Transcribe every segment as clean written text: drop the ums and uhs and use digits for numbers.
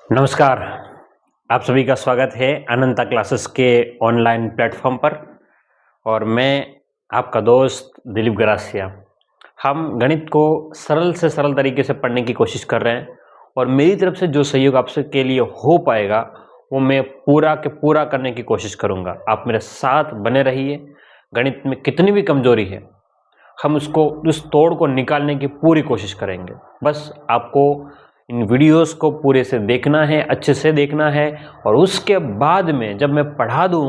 नमस्कार। आप सभी का स्वागत है अनंता क्लासेस के ऑनलाइन प्लेटफॉर्म पर और मैं आपका दोस्त दिलीप गरासिया। हम गणित को सरल से सरल तरीके से पढ़ने की कोशिश कर रहे हैं और मेरी तरफ से जो सहयोग आपसे के लिए हो पाएगा वो मैं पूरा के पूरा करने की कोशिश करूंगा। आप मेरे साथ बने रहिए। गणित में कितनी भी कमजोरी है हम उस तोड़ को निकालने की पूरी कोशिश करेंगे। बस आपको इन वीडियोस को पूरे से देखना है, अच्छे से देखना है और उसके बाद में जब मैं पढ़ा दूं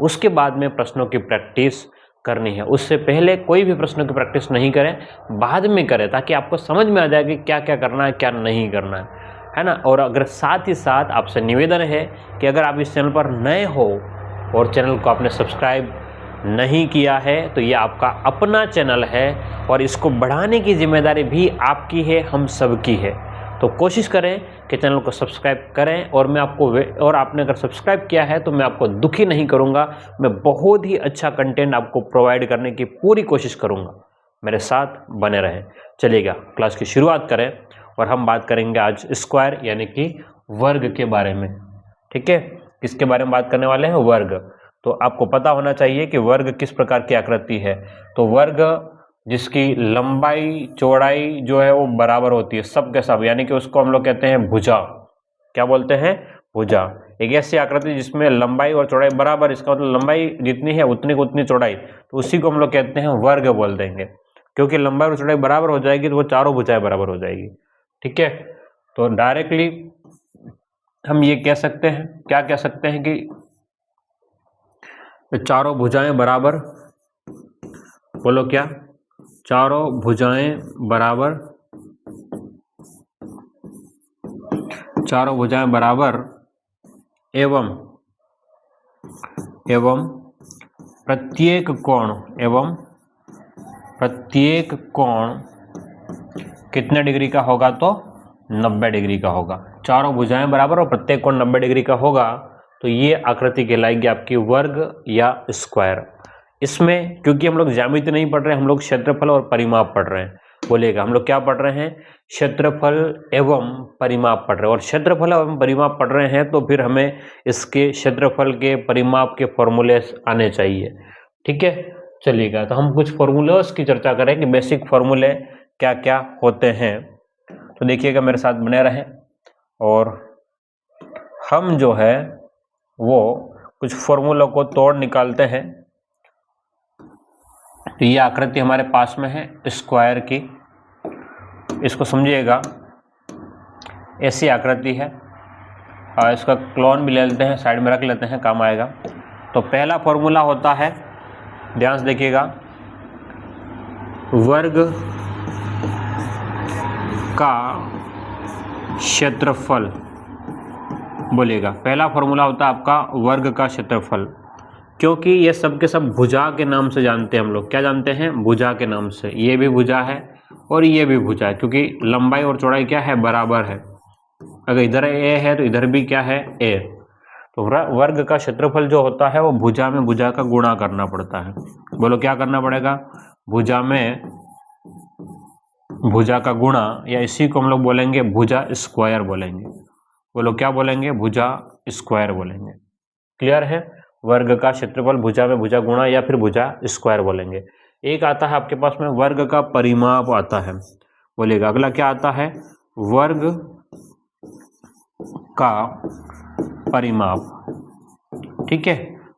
उसके बाद में प्रश्नों की प्रैक्टिस करनी है। उससे पहले कोई भी प्रश्नों की प्रैक्टिस नहीं करें, बाद में करें ताकि आपको समझ में आ जाए कि क्या क्या करना है क्या नहीं करना है ना। और अगर साथ ही साथ आपसे निवेदन है कि अगर आप इस चैनल पर नए हो और चैनल को आपने सब्सक्राइब नहीं किया है तो ये आपका अपना चैनल है और इसको बढ़ाने की जिम्मेदारी भी आपकी है, हम सबकी है। तो कोशिश करें कि चैनल को सब्सक्राइब करें और आपने अगर सब्सक्राइब किया है तो मैं आपको दुखी नहीं करूंगा। मैं बहुत ही अच्छा कंटेंट आपको प्रोवाइड करने की पूरी कोशिश करूंगा। मेरे साथ बने रहें। चलिएगा क्लास की शुरुआत करें और हम बात करेंगे आज स्क्वायर यानी कि वर्ग के बारे में। ठीक है, किसके बारे में बात करने वाले हैं? वर्ग। तो आपको पता होना चाहिए कि वर्ग किस प्रकार की आकृति है। तो वर्ग जिसकी लंबाई चौड़ाई जो है वो बराबर होती है सब के सब, यानी कि उसको हम लोग कहते हैं भुजा। क्या बोलते हैं? भुजा। एक ऐसी आकृति जिसमें लंबाई और चौड़ाई बराबर, इसका मतलब लंबाई जितनी है उतनी को उतनी चौड़ाई, तो उसी को हम लोग कहते हैं वर्ग बोल देंगे। क्योंकि लंबाई और चौड़ाई बराबर हो जाएगी तो वो चारों भुजाएं बराबर हो जाएगी। ठीक है, तो डायरेक्टली हम ये कह सकते हैं, क्या कह सकते हैं कि चारों भुजाएं बराबर। बोलो क्या? चारों भुजाएं बराबर, चारों भुजाएं बराबर एवं प्रत्येक कोण कितने डिग्री का होगा? तो 90 डिग्री का होगा। चारों भुजाएं बराबर और प्रत्येक कोण 90 डिग्री का होगा तो ये आकृति कहलाएगी आपकी वर्ग या स्क्वायर। इसमें क्योंकि हम लोग ज्यामिति नहीं पढ़ रहे हैं, हम लोग क्षेत्रफल और परिमाप पढ़ रहे हैं। बोलिएगा, हम लोग क्या पढ़ रहे हैं? क्षेत्रफल एवं परिमाप पढ़ रहे हैं। और क्षेत्रफल एवं परिमाप पढ़ रहे हैं तो फिर हमें इसके क्षेत्रफल के परिमाप के फॉर्मूले आने चाहिए। ठीक है, चलिएगा तो हम कुछ फॉर्मूलेस की चर्चा करें कि बेसिक फॉर्मूले क्या क्या होते हैं। तो देखिएगा, मेरे साथ बने रहें और हम जो है वो कुछ फॉर्मूलों को तोड़ निकालते हैं। तो ये आकृति हमारे पास में है स्क्वायर की, इसको समझिएगा, ऐसी आकृति है और इसका क्लोन भी ले लेते हैं, साइड में रख लेते हैं, काम आएगा। तो पहला फॉर्मूला होता है, ध्यान से देखिएगा, वर्ग का क्षेत्रफल। बोलिएगा, पहला फॉर्मूला होता है आपका वर्ग का क्षेत्रफल। क्योंकि ये सब के सब भुजा के नाम से जानते हैं हम लोग। क्या जानते हैं? भुजा के नाम से। ये भी भुजा है और ये भी भुजा है, क्योंकि लंबाई और चौड़ाई क्या है? बराबर है। अगर इधर ए है तो इधर भी क्या है? ए। तो वर्ग का क्षेत्रफल जो होता है वो भुजा में भुजा का गुणा करना पड़ता है। बोलो क्या करना पड़ेगा? भुजा में भुजा का गुणा, या इसी को हम लोग बोलेंगे भुजा स्क्वायर बोलेंगे। बोलो क्या बोलेंगे? भुजा स्क्वायर बोलेंगे। क्लियर है? वर्ग का क्षेत्रफल भुजा में भुजा गुणा या फिर भुजा स्क्वायर बोलेंगे। एक आता है आपके पास में वर्ग का परिमाप आता है। बोलिएगा, अगला क्या आता है? वर्ग का परिमाप। ठीक है,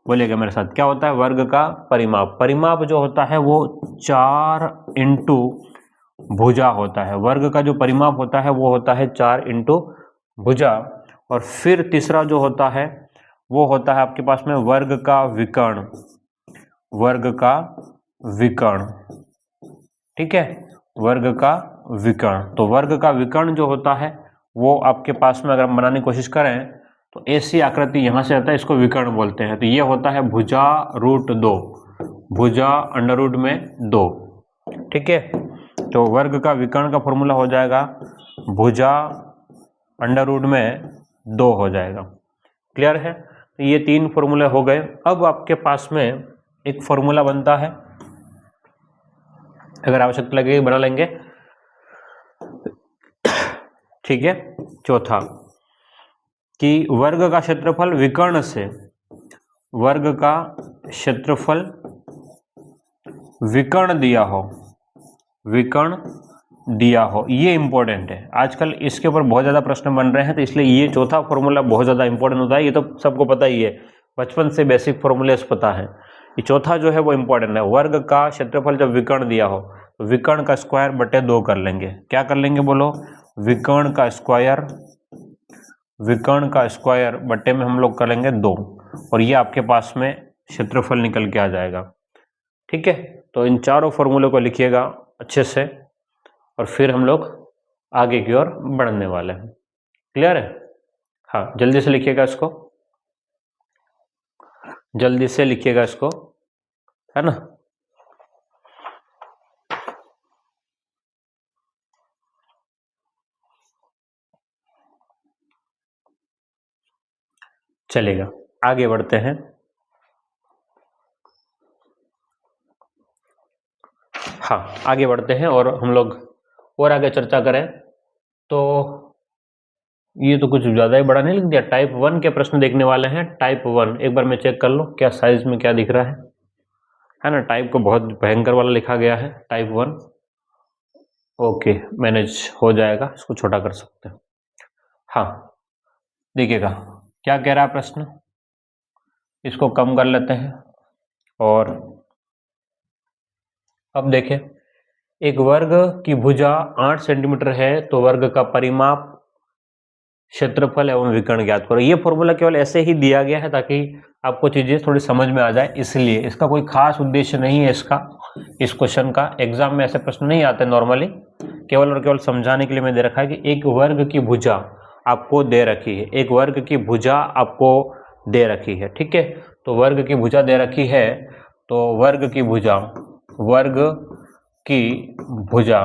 बोलिएगा मेरे साथ, क्या होता है? वर्ग का परिमाप। परिमाप जो होता है वो 4 इंटू भुजा होता है। वर्ग का जो परिमाप होता है वो होता है 4 इंटू भुजा। और फिर तीसरा जो होता है वो होता है आपके पास में वर्ग का विकर्ण। वर्ग का विकर्ण, ठीक है, वर्ग का विकर्ण। तो वर्ग का विकर्ण जो होता है वो आपके पास में अगर हम बनाने की कोशिश करें तो ऐसी आकृति यहां से आता है, इसको विकर्ण बोलते हैं। तो ये होता है भुजा रूट 2, भुजा अंडर रूट में 2। ठीक है, तो वर्ग का विकर्ण का फॉर्मूला हो जाएगा भुजा अंडर रूट में 2 हो जाएगा। क्लियर है? तो ये 3 फॉर्मूले हो गए। अब आपके पास में एक फॉर्मूला बनता है, अगर आवश्यकता लगेगी बना लेंगे। ठीक है, चौथा कि वर्ग का क्षेत्रफल विकर्ण से, वर्ग का क्षेत्रफल विकर्ण दिया हो, विकर्ण दिया हो, ये इंपॉर्टेंट है। आजकल इसके ऊपर बहुत ज़्यादा प्रश्न बन रहे हैं, तो इसलिए ये चौथा फॉर्मूला बहुत ज़्यादा इंपॉर्टेंट होता है। ये तो सबको पता ही है, बचपन से बेसिक फॉर्मूलेस पता है। ये चौथा जो है वो इंपॉर्टेंट है। वर्ग का क्षेत्रफल जब विकर्ण दिया हो तो विकर्ण का स्क्वायर बटे 2 कर लेंगे। क्या कर लेंगे बोलो? विकर्ण का स्क्वायर, विकर्ण का स्क्वायर बटे में हम लोग कर लेंगे 2, और ये आपके पास में क्षेत्रफल निकल के आ जाएगा। ठीक है, तो इन चारों फॉर्मूले को लिखिएगा अच्छे से, और फिर हम लोग आगे की ओर बढ़ने वाले हैं। क्लियर है? हाँ, जल्दी से लिखिएगा इसको, जल्दी से लिखिएगा इसको, है ना। चलेगा, आगे बढ़ते हैं। हाँ, आगे बढ़ते हैं और हम लोग और आगे चर्चा करें। तो ये तो कुछ ज़्यादा ही बड़ा नहीं लिख दिया। टाइप 1 के प्रश्न देखने वाले हैं। टाइप 1 एक बार मैं चेक कर लो क्या साइज में क्या दिख रहा है ना। टाइप को बहुत भयंकर वाला लिखा गया है, टाइप 1। ओके, मैनेज हो जाएगा, इसको छोटा कर सकते हैं। हाँ, देखिएगा क्या कह रहा है प्रश्न, इसको कम कर लेते हैं। और अब देखें, एक वर्ग की भुजा 8 सेंटीमीटर है, तो वर्ग का परिमाप, क्षेत्रफल एवं विकर्ण ज्ञात करो। ये फॉर्मूला केवल ऐसे ही दिया गया है ताकि आपको चीजें थोड़ी समझ में आ जाए, इसलिए इसका कोई खास उद्देश्य नहीं है। इसका, इस क्वेश्चन का एग्जाम में ऐसे प्रश्न नहीं आते नॉर्मली, केवल और केवल समझाने के लिए मैं दे रखा है कि एक वर्ग की भुजा आपको दे रखी है, एक वर्ग की भुजा आपको दे रखी है। ठीक है, तो वर्ग की भुजा दे रखी है, तो वर्ग की भुजा, वर्ग की भुजा,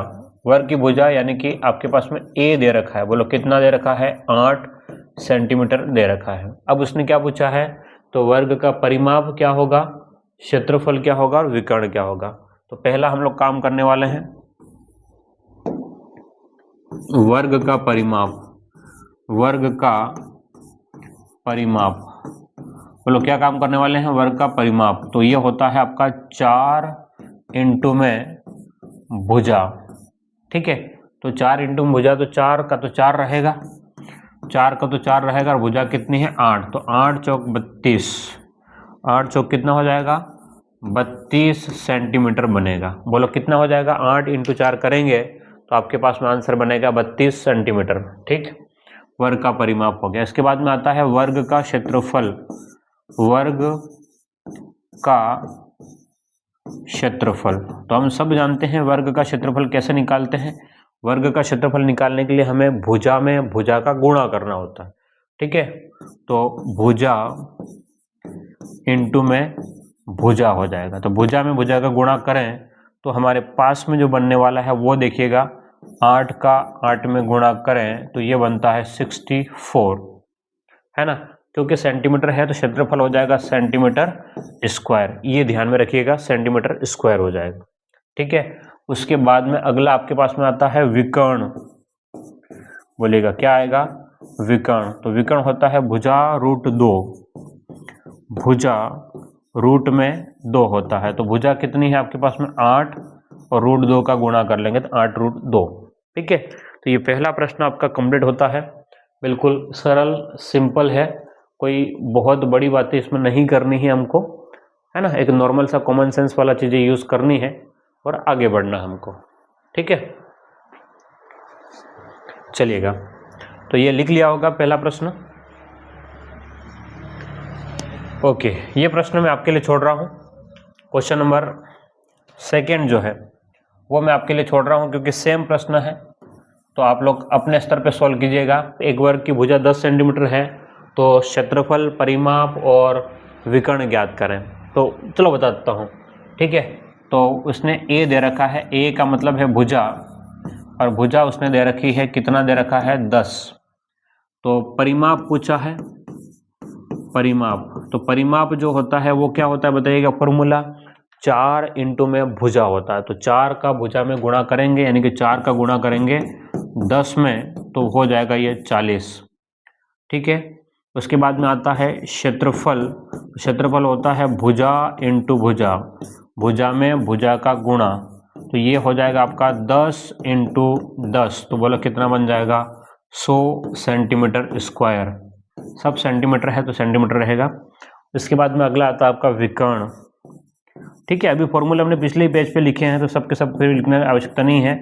वर्ग की भुजा यानी कि आपके पास में ए दे रखा है। बोलो कितना दे रखा है? 8 सेंटीमीटर दे रखा है। अब उसने क्या पूछा है? तो वर्ग का परिमाप क्या होगा, क्षेत्रफल क्या होगा और विकर्ण क्या होगा। तो पहला हम लोग काम करने वाले हैं वर्ग का परिमाप, वर्ग का परिमाप। बोलो क्या काम करने वाले हैं? वर्ग का परिमाप। तो ये होता है आपका 4 इंटू में भुजा। ठीक है, तो 4 इंटू भुजा, तो 4 का तो 4 रहेगा, 4 का तो 4 रहेगा, और भुजा कितनी है? 8। तो 8 चौक 32, 8 चौक कितना हो जाएगा? 32 सेंटीमीटर बनेगा। बोलो कितना हो जाएगा? 8 इंटू 4 करेंगे तो आपके पास में आंसर बनेगा 32 सेंटीमीटर। ठीक, वर्ग का परिमाप हो गया। इसके बाद में आता है वर्ग का क्षेत्रफल, वर्ग का क्षेत्रफल। तो हम सब जानते हैं वर्ग का क्षेत्रफल कैसे निकालते हैं। वर्ग का क्षेत्रफल निकालने के लिए हमें भुजा में भुजा का गुणा करना होता है। ठीक है, तो भुजा इंटू में भुजा हो जाएगा। तो भुजा में भुजा का गुणा करें तो हमारे पास में जो बनने वाला है वो देखिएगा, 8 का 8 में गुणा करें तो ये बनता है 64, है ना। क्योंकि सेंटीमीटर है तो क्षेत्रफल हो जाएगा सेंटीमीटर स्क्वायर, ये ध्यान में रखिएगा, सेंटीमीटर स्क्वायर हो जाएगा। ठीक है, उसके बाद में अगला आपके पास में आता है विकर्ण। बोलिएगा क्या आएगा? विकर्ण। तो विकर्ण होता है भुजा रूट 2, भुजा रूट में 2 होता है। तो भुजा कितनी है आपके पास में? 8, और रूट 2 का गुणा कर लेंगे तो 8 रूट 2। ठीक है, तो ये पहला प्रश्न आपका कंप्लीट होता है। बिल्कुल सरल सिंपल है, कोई बहुत बड़ी बातें इसमें नहीं करनी है हमको, है ना। एक नॉर्मल सा कॉमन सेंस वाला चीज़ें यूज़ करनी है और आगे बढ़ना हमको। ठीक है, चलिएगा, तो ये लिख लिया होगा पहला प्रश्न। ओके, ये प्रश्न मैं आपके लिए छोड़ रहा हूँ। क्वेश्चन नंबर 2 जो है वो मैं आपके लिए छोड़ रहा हूँ क्योंकि सेम प्रश्न है, तो आप लोग अपने स्तर पे सॉल्व कीजिएगा। एक वर्ग की भुजा 10 सेंटीमीटर है, तो क्षेत्रफल, परिमाप और विकर्ण ज्ञात करें। तो चलो बता देता हूँ। ठीक है, तो उसने ए दे रखा है, ए का मतलब है भुजा, और भुजा उसने दे रखी है, कितना दे रखा है? 10। तो परिमाप पूछा है, परिमाप। तो परिमाप जो होता है वो क्या होता है बताइएगा? फॉर्मूला 4 इंटू में भुजा होता है। तो 4 का भुजा में गुणा करेंगे, यानी कि 4 का गुणा करेंगे 10 में, तो हो जाएगा ये 40। ठीक है, उसके बाद में आता है क्षेत्रफल। क्षेत्रफल होता है भुजा इंटू भुजा, भुजा में भुजा का गुणा, तो ये हो जाएगा आपका 10 इंटू 10, तो बोलो कितना बन जाएगा 100 सेंटीमीटर स्क्वायर। सब सेंटीमीटर है तो सेंटीमीटर रहेगा। इसके बाद में अगला आता है आपका विकर्ण। ठीक है, अभी फॉर्मूला हमने पिछले पेज पे लिखे हैं तो सबके सब फिर लिखने की आवश्यकता नहीं है,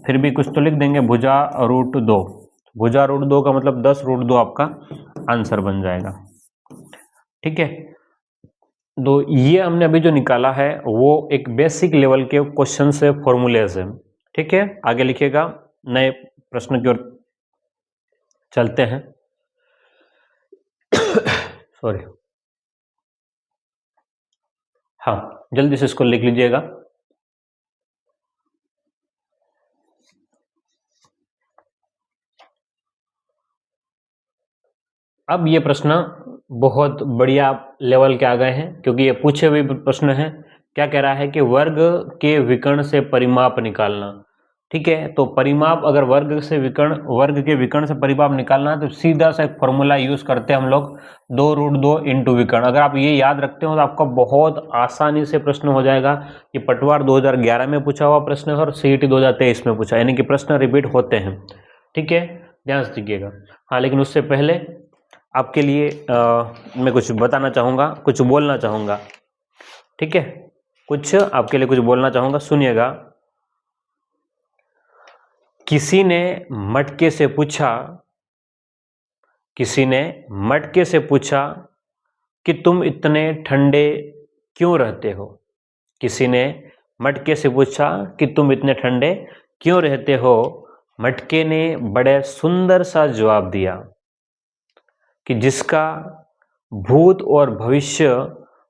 फिर भी कुछ तो लिख देंगे। भुजा रूट 2, भुजा रूट 2 का मतलब 10 रूट 2 आपका आंसर बन जाएगा। ठीक है, तो ये हमने अभी जो निकाला है वो एक बेसिक लेवल के क्वेश्चन से फॉर्मूलेज है। ठीक है, आगे लिखिएगा, नए प्रश्न की ओर चलते हैं। सॉरी, हाँ जल्दी से इसको लिख लीजिएगा। अब ये प्रश्न बहुत बढ़िया लेवल के आ गए हैं क्योंकि ये पूछे हुए प्रश्न है। क्या कह रहा है कि वर्ग के विकर्ण से परिमाप निकालना। ठीक है, तो परिमाप अगर वर्ग के विकर्ण से परिमाप निकालना है तो सीधा सा एक फॉर्मूला यूज करते हैं हम लोग, 2 रूट 2 इंटू विकर्ण। अगर आप ये याद रखते हो तो आपका बहुत आसानी से प्रश्न हो जाएगा। ये पटवार 2011 में पूछा हुआ प्रश्न है और सीईटी 2023 में पूछा, यानी कि प्रश्न रिपीट होते हैं। ठीक है, ध्यान से दीजिएगा। हाँ, लेकिन उससे पहले आपके लिए मैं कुछ बताना चाहूँगा, कुछ बोलना चाहूँगा। ठीक है, कुछ आपके लिए कुछ बोलना चाहूँगा, सुनिएगा। किसी ने मटके से पूछा कि तुम इतने ठंडे क्यों रहते हो। किसी ने मटके से पूछा कि तुम इतने ठंडे क्यों रहते हो। मटके ने बड़े सुंदर सा जवाब दिया कि जिसका भूत और भविष्य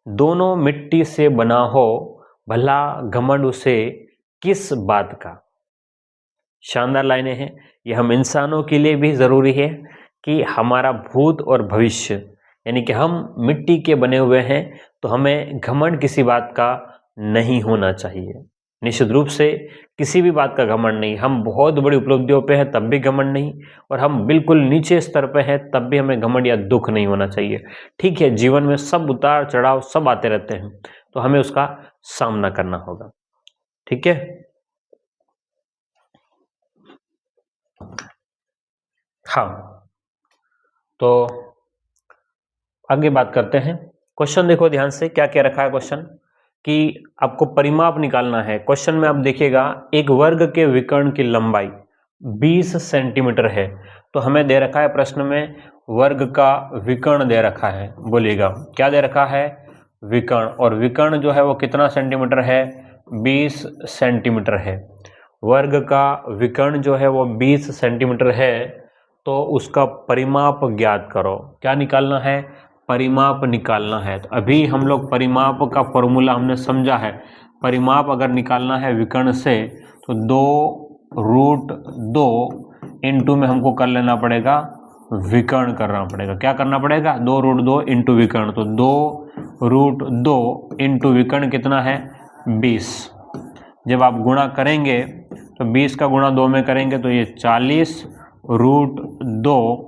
दोनों मिट्टी से बना हो, भला घमंड उसे किस बात का। शानदार लाइनें हैं। ये हम इंसानों के लिए भी ज़रूरी है कि हमारा भूत और भविष्य, यानी कि हम मिट्टी के बने हुए हैं तो हमें घमंड किसी बात का नहीं होना चाहिए। निश्चित रूप से किसी भी बात का घमंड नहीं। हम बहुत बड़ी उपलब्धियों पे हैं तब भी घमंड नहीं, और हम बिल्कुल नीचे स्तर पे हैं तब भी हमें घमंड या दुख नहीं होना चाहिए। ठीक है, जीवन में सब उतार चढ़ाव सब आते रहते हैं तो हमें उसका सामना करना होगा। ठीक है, हाँ, तो आगे बात करते हैं। क्वेश्चन देखो ध्यान से, क्या क्या रखा है क्वेश्चन कि आपको परिमाप निकालना है। क्वेश्चन में आप देखिएगा, एक वर्ग के विकर्ण की लंबाई 20 सेंटीमीटर है, तो हमें दे रखा है प्रश्न में वर्ग का विकर्ण दे रखा है। बोलिएगा क्या दे रखा है, विकर्ण, और विकर्ण जो है वो कितना सेंटीमीटर है, 20 सेंटीमीटर है। वर्ग का विकर्ण जो है वो 20 सेंटीमीटर है, तो उसका परिमाप ज्ञात करो। क्या निकालना है, परिमाप निकालना है। तो अभी हम लोग परिमाप का फॉर्मूला हमने समझा है। परिमाप अगर निकालना है विकर्ण से तो 2 रूट 2 इंटू में हमको कर लेना पड़ेगा, विकर्ण करना पड़ेगा। क्या करना पड़ेगा, 2 रूट 2 इंटू विकर्ण, तो 2 रूट 2 इंटू विकर्ण कितना है, 20। जब आप गुणा करेंगे तो 20 का गुणा 2 में करेंगे तो ये 40 रूट 2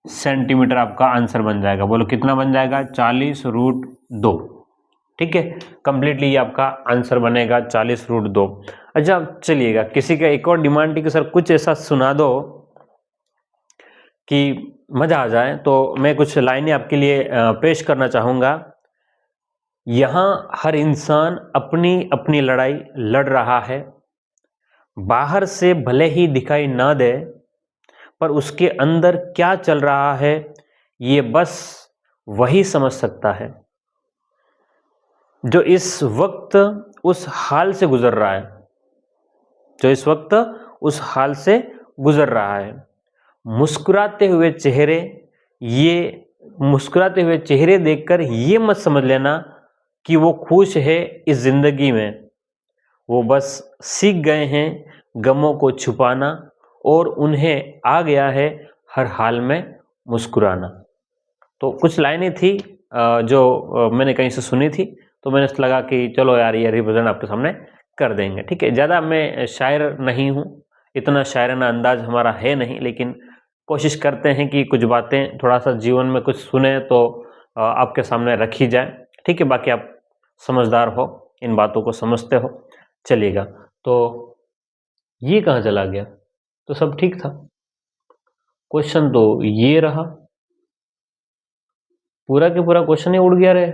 सेंटीमीटर आपका आंसर बन जाएगा। बोलो कितना बन जाएगा, 40 रूट 2। ठीक है, कंप्लीटली ये आपका आंसर बनेगा 40 रूट 2। अच्छा चलिएगा, किसी का एक और डिमांड थी कि सर कुछ ऐसा सुना दो कि मजा आ जाए, तो मैं कुछ लाइनें आपके लिए पेश करना चाहूँगा। यहाँ हर इंसान अपनी अपनी लड़ाई लड़ रहा है, बाहर से भले ही दिखाई ना दे पर उसके अंदर क्या चल रहा है ये बस वही समझ सकता है जो इस वक्त उस हाल से गुजर रहा है, जो इस वक्त उस हाल से गुजर रहा है। मुस्कुराते हुए चेहरे देखकर ये मत समझ लेना कि वो खुश है इस जिंदगी में, वो बस सीख गए हैं गमों को छुपाना और उन्हें आ गया है हर हाल में मुस्कुराना। तो कुछ लाइनें थी जो मैंने कहीं से सुनी थी, तो मैंने लगा कि चलो यार ये रिप्रेजेंट आपके सामने कर देंगे। ठीक है, ज़्यादा मैं शायर नहीं हूँ, इतना शायराना अंदाज हमारा है नहीं, लेकिन कोशिश करते हैं कि कुछ बातें थोड़ा सा जीवन में कुछ सुने तो आपके सामने रखी जाए, ठीक है। बाकी आप समझदार हो, इन बातों को समझते हो, चलिएगा। तो ये कहाँ चला गया? तो सब ठीक था, क्वेश्चन तो ये रहा, पूरा के पूरा क्वेश्चन ही उड़ गया रे,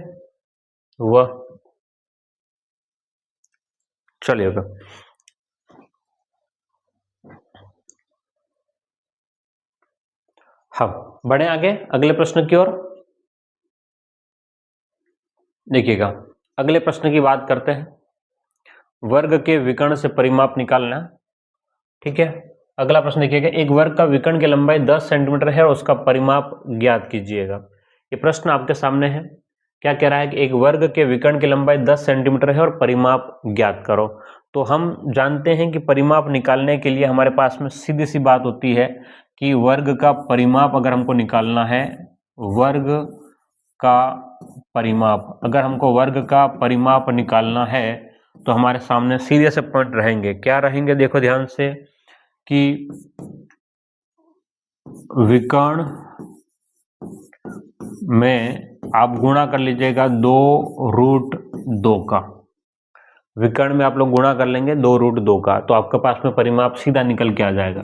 वाह। चलिएगा, हाँ बढ़े आगे अगले प्रश्न की ओर। देखिएगा, अगले प्रश्न की बात करते हैं, वर्ग के विकर्ण से परिमाप निकालना, ठीक है। अगला प्रश्न देखिएगा, एक वर्ग का विकर्ण की लंबाई 10 सेंटीमीटर है और उसका परिमाप ज्ञात कीजिएगा। ये प्रश्न आपके सामने है, क्या कह रहा है कि एक वर्ग के विकर्ण की लंबाई 10 सेंटीमीटर है और परिमाप ज्ञात करो। तो हम जानते हैं कि परिमाप निकालने के लिए हमारे पास में सीधी सी बात होती है कि वर्ग का परिमाप अगर हमको निकालना है, वर्ग का परिमाप, अगर हमको वर्ग का परिमाप निकालना है तो हमारे सामने सीधे से पॉइंट रहेंगे। क्या रहेंगे? देखो ध्यान से कि विकर्ण में आप गुणा कर लीजिएगा 2√2 का, विकर्ण में आप लोग गुणा कर लेंगे 2√2 का, तो आपके पास में परिमाप सीधा निकल के आ जाएगा।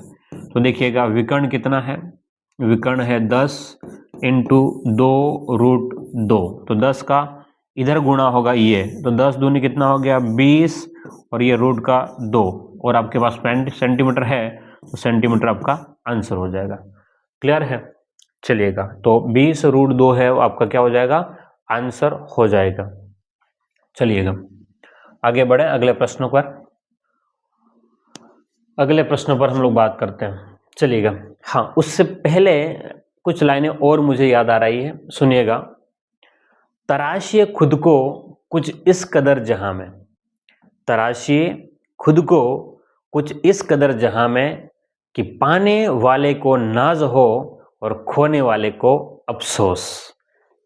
तो देखिएगा विकर्ण कितना है, विकर्ण है 10 इंटू 2√2, तो 10 का इधर गुणा होगा ये, तो 10 दूनी कितना हो गया 20, और ये रूट का 2, और आपके पास सेंटीमीटर है तो सेंटीमीटर आपका आंसर हो जाएगा। क्लियर है? चलिएगा, तो 20√2 है वो आपका क्या हो जाएगा? आंसर हो जाएगा। चलिएगा आगे बढ़े अगले प्रश्नों पर, अगले प्रश्नों पर हम लोग बात करते हैं। चलिएगा, हाँ उससे पहले कुछ लाइनें और मुझे याद आ रही है, सुनिएगा। तराशिए खुद को कुछ इस कदर जहां में, तराशिए खुद को कुछ इस कदर जहां में कि पाने वाले को नाज हो और खोने वाले को अफसोस।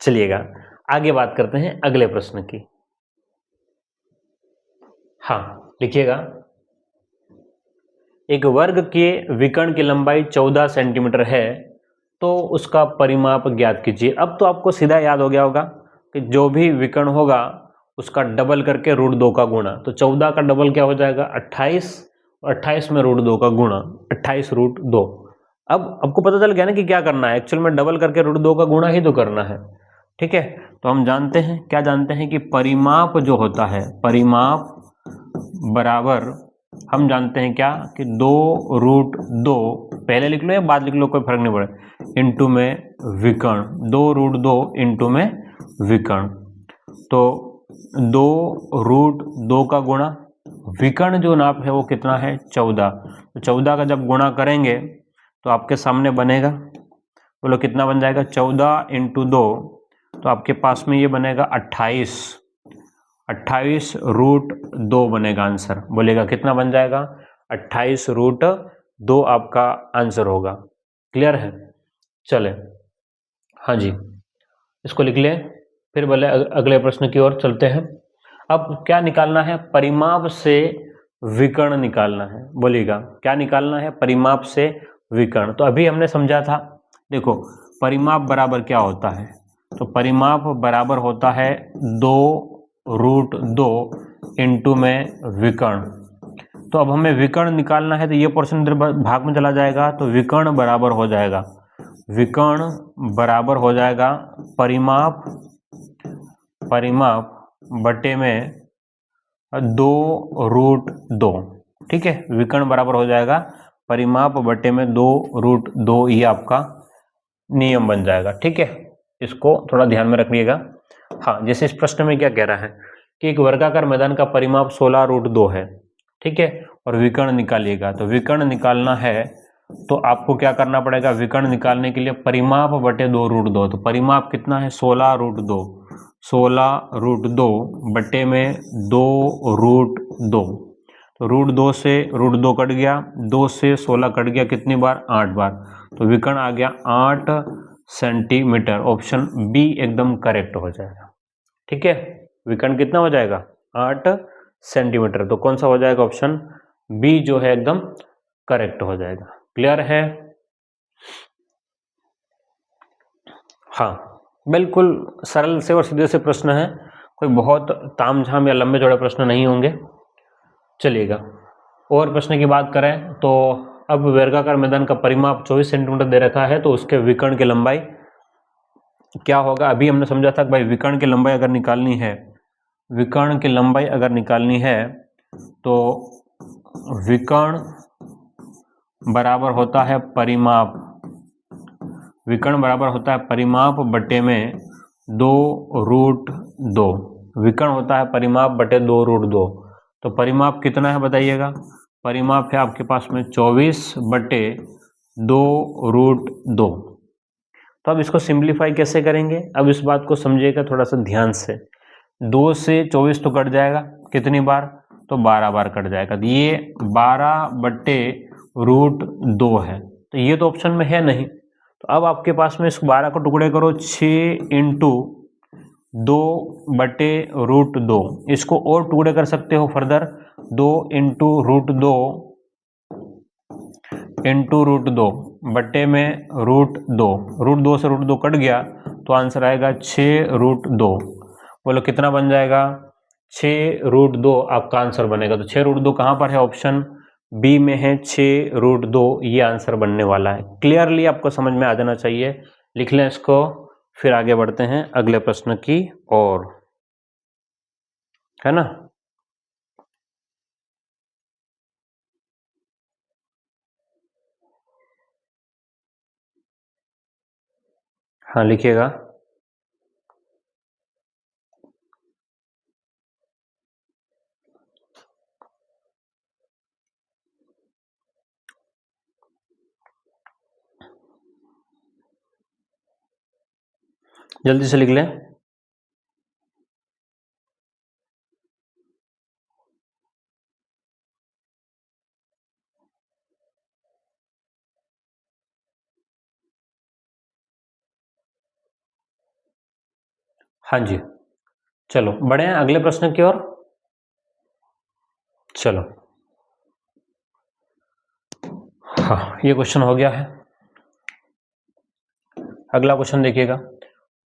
चलिएगा आगे बात करते हैं अगले प्रश्न की। हाँ लिखिएगा, एक वर्ग के विकर्ण की लंबाई 14 सेंटीमीटर है तो उसका परिमाप ज्ञात कीजिए। अब तो आपको सीधा याद हो गया होगा कि जो भी विकर्ण होगा उसका डबल करके √2 का गुणा, तो 14 का डबल क्या हो जाएगा 28, और 28 में √2 का गुणा 28√2। अब आपको पता चल गया ना कि क्या करना है, एक्चुअल में डबल करके √2 का गुणा ही तो करना है, ठीक है। तो हम जानते हैं, क्या जानते हैं कि परिमाप जो होता है, परिमाप बराबर हम जानते हैं क्या कि 2√2, पहले लिख लो या बाद लिख लो कोई फर्क नहीं पड़े, इंटू में विकर्ण, 2√2 इंटू में विकर्ण, तो 2√2 का गुणा, विकर्ण जो नाप है वो कितना है 14, तो 14 का जब गुणा करेंगे तो आपके सामने बनेगा, बोलो कितना बन जाएगा 14 इंटू 2, तो आपके पास में ये बनेगा 28√2 बनेगा आंसर। बोलेगा कितना बन जाएगा 28√2 आपका आंसर होगा। क्लियर है? चले, हाँ जी इसको लिख ले, फिर बोले अगले प्रश्न की ओर चलते हैं। अब क्या निकालना है? परिमाप से विकर्ण निकालना है। बोलिएगा क्या निकालना है? परिमाप से विकर्ण। तो अभी हमने समझा था, देखो परिमाप बराबर क्या होता है, तो परिमाप बराबर होता है 2√2 इंटू में विकर्ण। तो अब हमें विकर्ण निकालना है, तो ये पोर्शन इधर भाग में चला जाएगा, तो विकर्ण बराबर हो जाएगा, विकर्ण बराबर हो जाएगा परिमाप, परिमाप बटे में 2√2, ठीक है। विकर्ण बराबर हो जाएगा परिमाप बटे में 2√2, ये आपका नियम बन जाएगा, ठीक है। इसको थोड़ा ध्यान में रखिएगा। हाँ जैसे इस प्रश्न में क्या कह रहा है कि एक वर्गाकार मैदान का परिमाप 16√2 है, ठीक है, और विकर्ण निकालिएगा। तो विकर्ण निकालना है तो आपको क्या करना पड़ेगा, विकर्ण निकालने के लिए परिमाप बटे 2√2, तो परिमाप कितना है 16√2, 16√2 बटे में 2√2, तो √2 से √2 कट गया, 2 से 16 कट गया, कितनी बार 8 बार, तो विकर्ण आ गया 8 सेंटीमीटर। ऑप्शन बी एकदम करेक्ट हो जाएगा, ठीक है। विकर्ण कितना हो जाएगा 8 सेंटीमीटर, तो कौन सा हो जाएगा ऑप्शन बी जो है एकदम करेक्ट हो जाएगा। क्लियर है? हाँ, बिल्कुल सरल से और सीधे से प्रश्न है, कोई बहुत तामझाम या लंबे चौड़े प्रश्न नहीं होंगे, चलिएगा। और प्रश्न की बात करें तो अब वर्गाकार मैदान का परिमाप 24 सेंटीमीटर दे रखा है, तो उसके विकर्ण की लंबाई क्या होगा। अभी हमने समझा था कि भाई विकर्ण की लंबाई अगर निकालनी है, विकर्ण की लंबाई अगर निकालनी है तो विकर्ण बराबर होता है परिमाप, विकर्ण बराबर होता है परिमाप बटे में 2√2, विकर्ण होता है परिमाप बटे 2√2। तो परिमाप कितना है बताइएगा, परिमाप है आपके पास में 24 बटे 2√2। तो अब इसको सिंप्लीफाई कैसे करेंगे, अब इस बात को समझिएगा थोड़ा सा ध्यान से। 2 से 24 तो कट जाएगा, कितनी बार, तो 12 बार कट जाएगा, तो ये 12/√2 है, तो ये तो ऑप्शन में है नहीं। तो अब आपके पास में इस 12 को टुकड़े करो, 6 × 2/√2, इसको और टुकड़े कर सकते हो फर्दर, 2 × √2 बटे में √2, √2 से √2 कट गया तो आंसर आएगा 6√2। बोलो कितना बन जाएगा, 6√2 आपका आंसर बनेगा। तो 6√2 कहाँ पर है, ऑप्शन बी में है 6√2, ये आंसर बनने वाला है। क्लियरली आपको समझ में आ जाना चाहिए, लिख लें इसको, फिर आगे बढ़ते हैं अगले प्रश्न की ओर, है ना। हाँ लिखिएगा। जल्दी से लिख लें। हाँ जी, चलो बढ़े हैं अगले प्रश्न की ओर। चलो हाँ, ये क्वेश्चन हो गया है। अगला क्वेश्चन देखिएगा,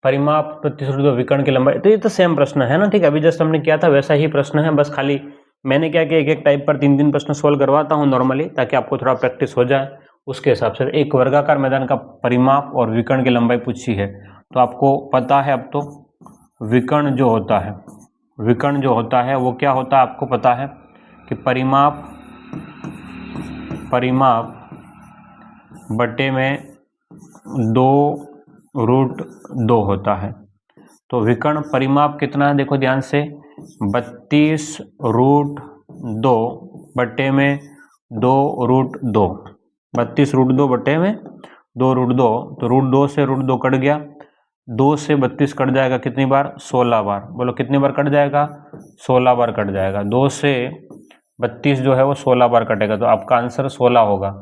परिमाप 35 विकर्ण की लंबाई, तो ये तो सेम प्रश्न है ना, ठीक है, अभी जस्ट हमने किया था वैसा ही प्रश्न है, बस खाली मैंने क्या किया, एक एक टाइप पर 3-3 प्रश्न सोल्व करवाता हूँ नॉर्मली, ताकि आपको थोड़ा प्रैक्टिस हो जाए। उसके हिसाब से एक वर्गाकार मैदान का परिमाप और विकर्ण की लंबाई पूछी है, तो आपको पता है अब तो विकर्ण जो होता है, विकर्ण जो होता है वो क्या होता है, आपको पता है कि परिमाप बटे में 2√2 होता है। तो विकर्ण परिमाप कितना है, देखो ध्यान से, 32√2 बटे में 2√2, 32√2 बटे में 2√2, तो √2 से √2 कट गया, 2 से 32 कट जाएगा कितनी बार, 16 बार। बोलो कितनी बार कट जाएगा, 16 बार कट जाएगा। 2 से 32 जो है वो 16 बार कटेगा, तो आपका आंसर 16 होगा।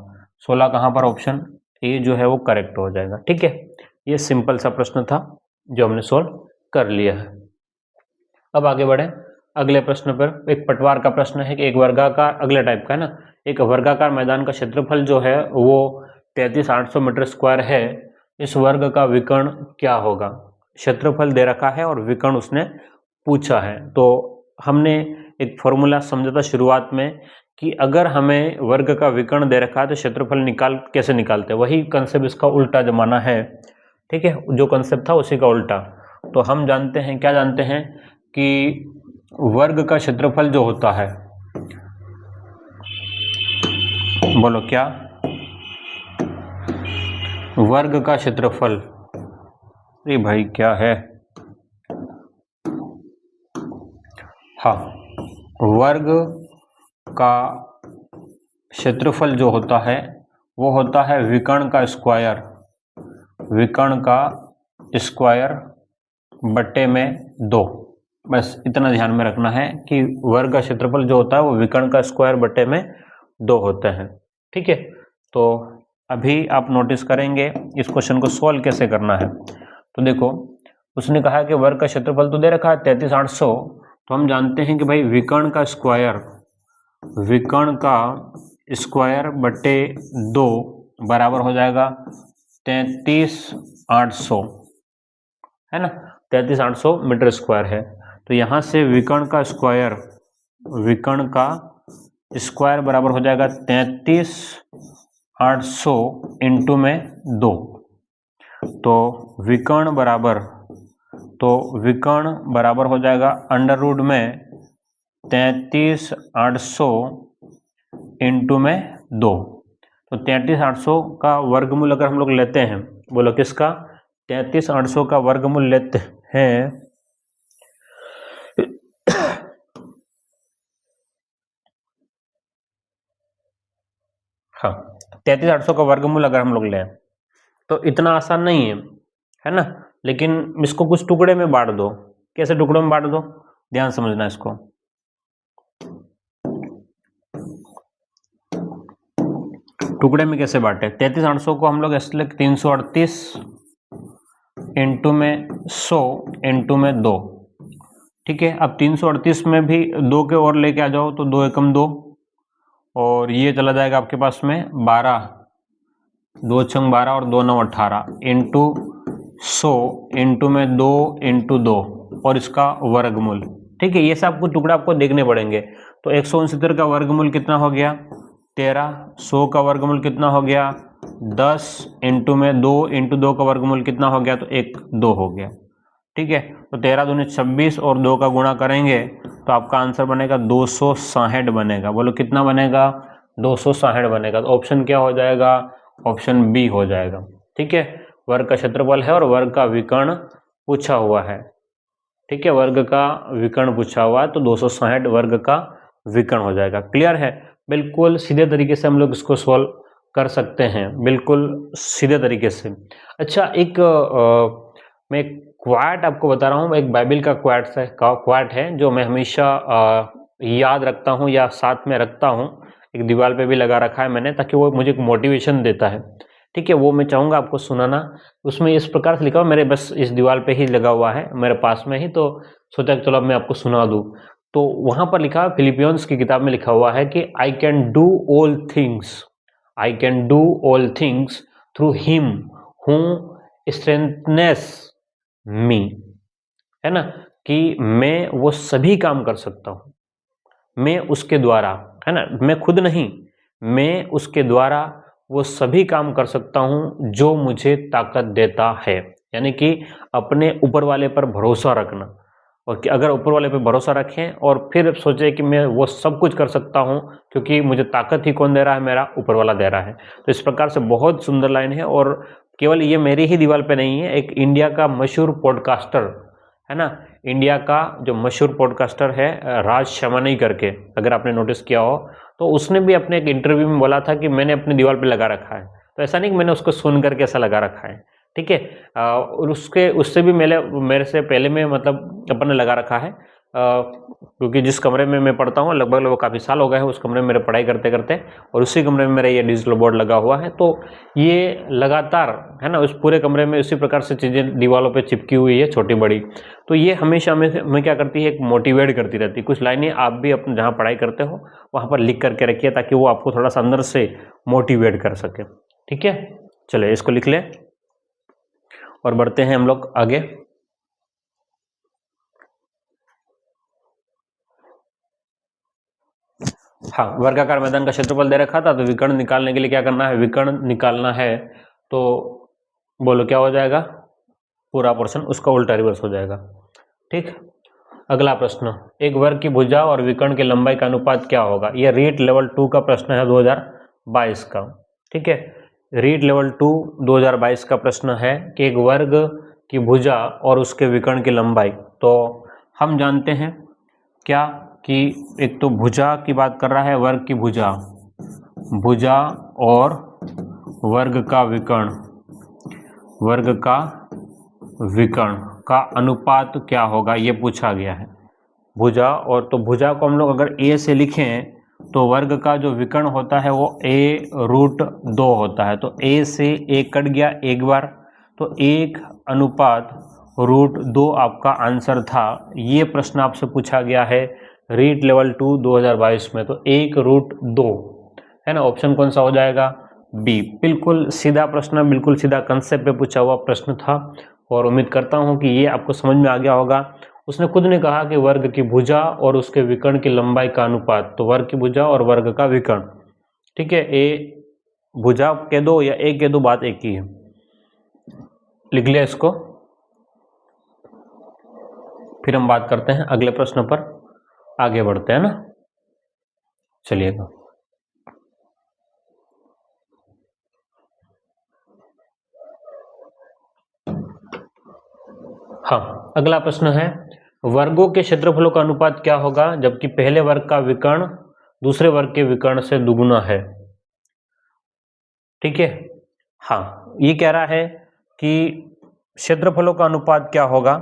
16 कहाँ पर, ऑप्शन ए जो है वो करेक्ट हो जाएगा। ठीक है, ये सिंपल सा प्रश्न था जो हमने सोल्व कर लिया है। अब आगे बढ़े अगले प्रश्न पर। एक पटवार का प्रश्न है कि एक वर्गाकार, अगले टाइप का है ना, एक वर्गाकार मैदान का क्षेत्रफल जो है वो 33,800 मीटर स्क्वायर है, इस वर्ग का विकर्ण क्या होगा। क्षेत्रफल दे रखा है और विकर्ण उसने पूछा है। तो हमने एक फॉर्मूला समझा था शुरुआत में कि अगर हमें वर्ग का विकर्ण दे रखा है तो क्षेत्रफल कैसे निकालते हैं, वही कंसेप्ट इसका उल्टा जमाना है। ठीक है, जो कंसेप्ट था उसी का उल्टा। तो हम जानते हैं, क्या जानते हैं कि वर्ग का क्षेत्रफल जो होता है, बोलो क्या, वर्ग का क्षेत्रफल, अरे भाई क्या है, हाँ, वर्ग का क्षेत्रफल जो होता है वो होता है विकर्ण का स्क्वायर, विकर्ण का स्क्वायर बटे में 2। बस इतना ध्यान में रखना है कि वर्ग का क्षेत्रफल जो होता है वो विकर्ण का स्क्वायर बटे में 2 होते हैं। ठीक है, तो अभी आप नोटिस करेंगे इस क्वेश्चन को सॉल्व कैसे करना है। तो देखो, उसने कहा कि वर्ग का क्षेत्रफल तो दे रखा है 33,800, तो हम जानते हैं कि भाई विकर्ण का स्क्वायर बटे 2 बराबर हो जाएगा 33,800। है ना, 33,800 मीटर स्क्वायर है। तो यहाँ से विकर्ण का स्क्वायर बराबर हो जाएगा 33,800 इंटू में 2। तो विकर्ण बराबर हो जाएगा अंडर रूट में 33,800 इंटू में 2। तो 33,800 का वर्गमूल अगर हम लोग लेते हैं, बोलो किसका, 33,800 का वर्गमूल लेते हैं, हाँ 33,800 का वर्गमूल अगर हम लोग लें तो इतना आसान नहीं है ना, लेकिन इसको कुछ टुकड़े में बांट दो। कैसे टुकड़ों में बांट दो, ध्यान समझना इसको। टुकड़े में कैसे बांटे, 33,800 को हम लोग ऐसे लिख 338 इंटू में 100 इंटू में 2, ठीक है। अब 338 में भी 2 के और लेके आ जाओ तो 2 एकम 2, और ये चला जाएगा आपके पास में 12, 2 छंग 12 और 2 9 18 इंटू 100 इंटू में 2 इंटू 2 और इसका वर्गमूल, ठीक है। ये सब कुछ टुकड़ा आपको देखने पड़ेंगे। तो 169 का वर्गमूल कितना हो गया 13, 100 का वर्गमूल कितना हो गया 10 इंटू में 2 इंटू 2 का वर्गमूल कितना हो गया, तो 1 2 हो गया, ठीक है। तो 13 दूनी 26 और 2 का गुणा करेंगे तो आपका आंसर बनेगा 260 बनेगा। बोलो कितना बनेगा, 260 बनेगा। तो ऑप्शन क्या हो जाएगा, ऑप्शन बी हो जाएगा, ठीक है। वर्ग का क्षेत्रफल है और वर्ग का विकर्ण पूछा हुआ है, ठीक है। वर्ग का विकर्ण पूछा हुआ है तो 260 वर्ग का विकर्ण हो जाएगा। क्लियर है, बिल्कुल सीधे तरीके से हम लोग इसको सॉल्व कर सकते हैं, बिल्कुल सीधे तरीके से। अच्छा, एक मैं क्वाट आपको बता रहा हूँ, एक बाइबल का क्वाट है जो मैं हमेशा याद रखता हूँ या साथ में रखता हूँ, एक दीवार पे भी लगा रखा है मैंने, ताकि वो मुझे एक मोटिवेशन देता है, ठीक है। वो मैं चाहूँगा आपको सुनाना। उसमें इस प्रकार से लिखा हुआ, मेरे बस इस दीवार पे ही लगा हुआ है मेरे पास में ही, तो सोचा चलो अब मैं आपको सुना दूँ। तो वहाँ पर लिखा, फिलिपियंस की किताब में लिखा हुआ है कि I can do all things through him who strengthens me, है ना, कि मैं वो सभी काम कर सकता हूँ, मैं उसके द्वारा, है ना, मैं खुद नहीं, मैं उसके द्वारा वो सभी काम कर सकता हूँ जो मुझे ताकत देता है। यानी कि अपने ऊपर वाले पर भरोसा रखना, और कि अगर ऊपर वाले पर भरोसा रखें और फिर सोचे कि मैं वो सब कुछ कर सकता हूँ, क्योंकि मुझे ताकत ही कौन दे रहा है, मेरा ऊपर वाला दे रहा है। तो इस प्रकार से बहुत सुंदर लाइन है, और केवल ये मेरी ही दीवार पे नहीं है, एक इंडिया का मशहूर पॉडकास्टर है ना, इंडिया का जो मशहूर पॉडकास्टर है राज शमानी करके, अगर आपने नोटिस किया हो, तो उसने भी अपने एक इंटरव्यू में बोला था कि मैंने अपनी दीवार पे लगा रखा है। तो ऐसा नहीं कि मैंने उसको सुन करके ऐसा लगा रखा है, ठीक है। और उससे भी मेरे से पहले में मतलब अपन ने लगा रखा है, क्योंकि जिस कमरे में मैं पढ़ता हूँ लगभग काफ़ी साल हो गए हैं उस कमरे में मेरे पढ़ाई करते करते, और उसी कमरे में मेरा ये डिजिटल बोर्ड लगा हुआ है। तो ये लगातार, है ना, उस पूरे कमरे में उसी प्रकार से चीज़ें दीवारों पे चिपकी हुई है छोटी बड़ी। तो ये हमेशा हमें क्या करती है, एक मोटिवेट करती रहती है। कुछ लाइनें आप भी अपने जहाँ पढ़ाई करते हो वहाँ पर लिख करके रखिए, ताकि वो आपको थोड़ा सा अंदर से मोटिवेट कर सके, ठीक है। चलिए इसको लिख लें और बढ़ते हैं हम लोग आगे। हाँ, वर्गाकार मैदान का क्षेत्रफल दे रखा था, तो विकर्ण निकालने के लिए क्या करना है, विकर्ण निकालना है, तो बोलो क्या हो जाएगा, पूरा पोर्शन उसका उल्टा रिवर्स हो जाएगा, ठीक। अगला प्रश्न, एक वर्ग की भुजा और विकर्ण की लंबाई का अनुपात क्या होगा। यह रीट लेवल 2 का प्रश्न है 2022 का, ठीक है। रीट लेवल 2 2022 का प्रश्न है कि एक वर्ग की भुजा और उसके विकर्ण की लंबाई। तो हम जानते हैं क्या कि एक तो भुजा की बात कर रहा है, वर्ग की भुजा और वर्ग का विकर्ण का अनुपात क्या होगा, ये पूछा गया है। भुजा, और तो भुजा को हम लोग अगर a से लिखें तो वर्ग का जो विकर्ण होता है वो a√2 होता है। तो a से a कट गया एक बार, तो 1:√2 आपका आंसर था। ये प्रश्न आपसे पूछा गया है रीट लेवल 2 2022 में, तो 1√2 है ना। ऑप्शन कौन सा हो जाएगा, बी। बिल्कुल सीधा प्रश्न, बिल्कुल सीधा कंसेप्ट पे पूछा हुआ प्रश्न था, और उम्मीद करता हूँ कि ये आपको समझ में आ गया होगा। उसने खुद ने कहा कि वर्ग की भुजा और उसके विकर्ण की लंबाई का अनुपात, तो वर्ग की भुजा और वर्ग का विकर्ण, ठीक है, ए भुजा कह दो या ए कह दो, बात एक ही है। लिख लिया इसको। फिर हम बात करते हैं अगले प्रश्न पर, आगे बढ़ते हैं ना। चलिएगा, हाँ, अगला प्रश्न है वर्गों के क्षेत्रफलों का अनुपात क्या होगा जबकि पहले वर्ग का विकर्ण दूसरे वर्ग के विकर्ण से दुगुना है। ठीक है, हाँ, ये कह रहा है कि क्षेत्रफलों का अनुपात क्या होगा,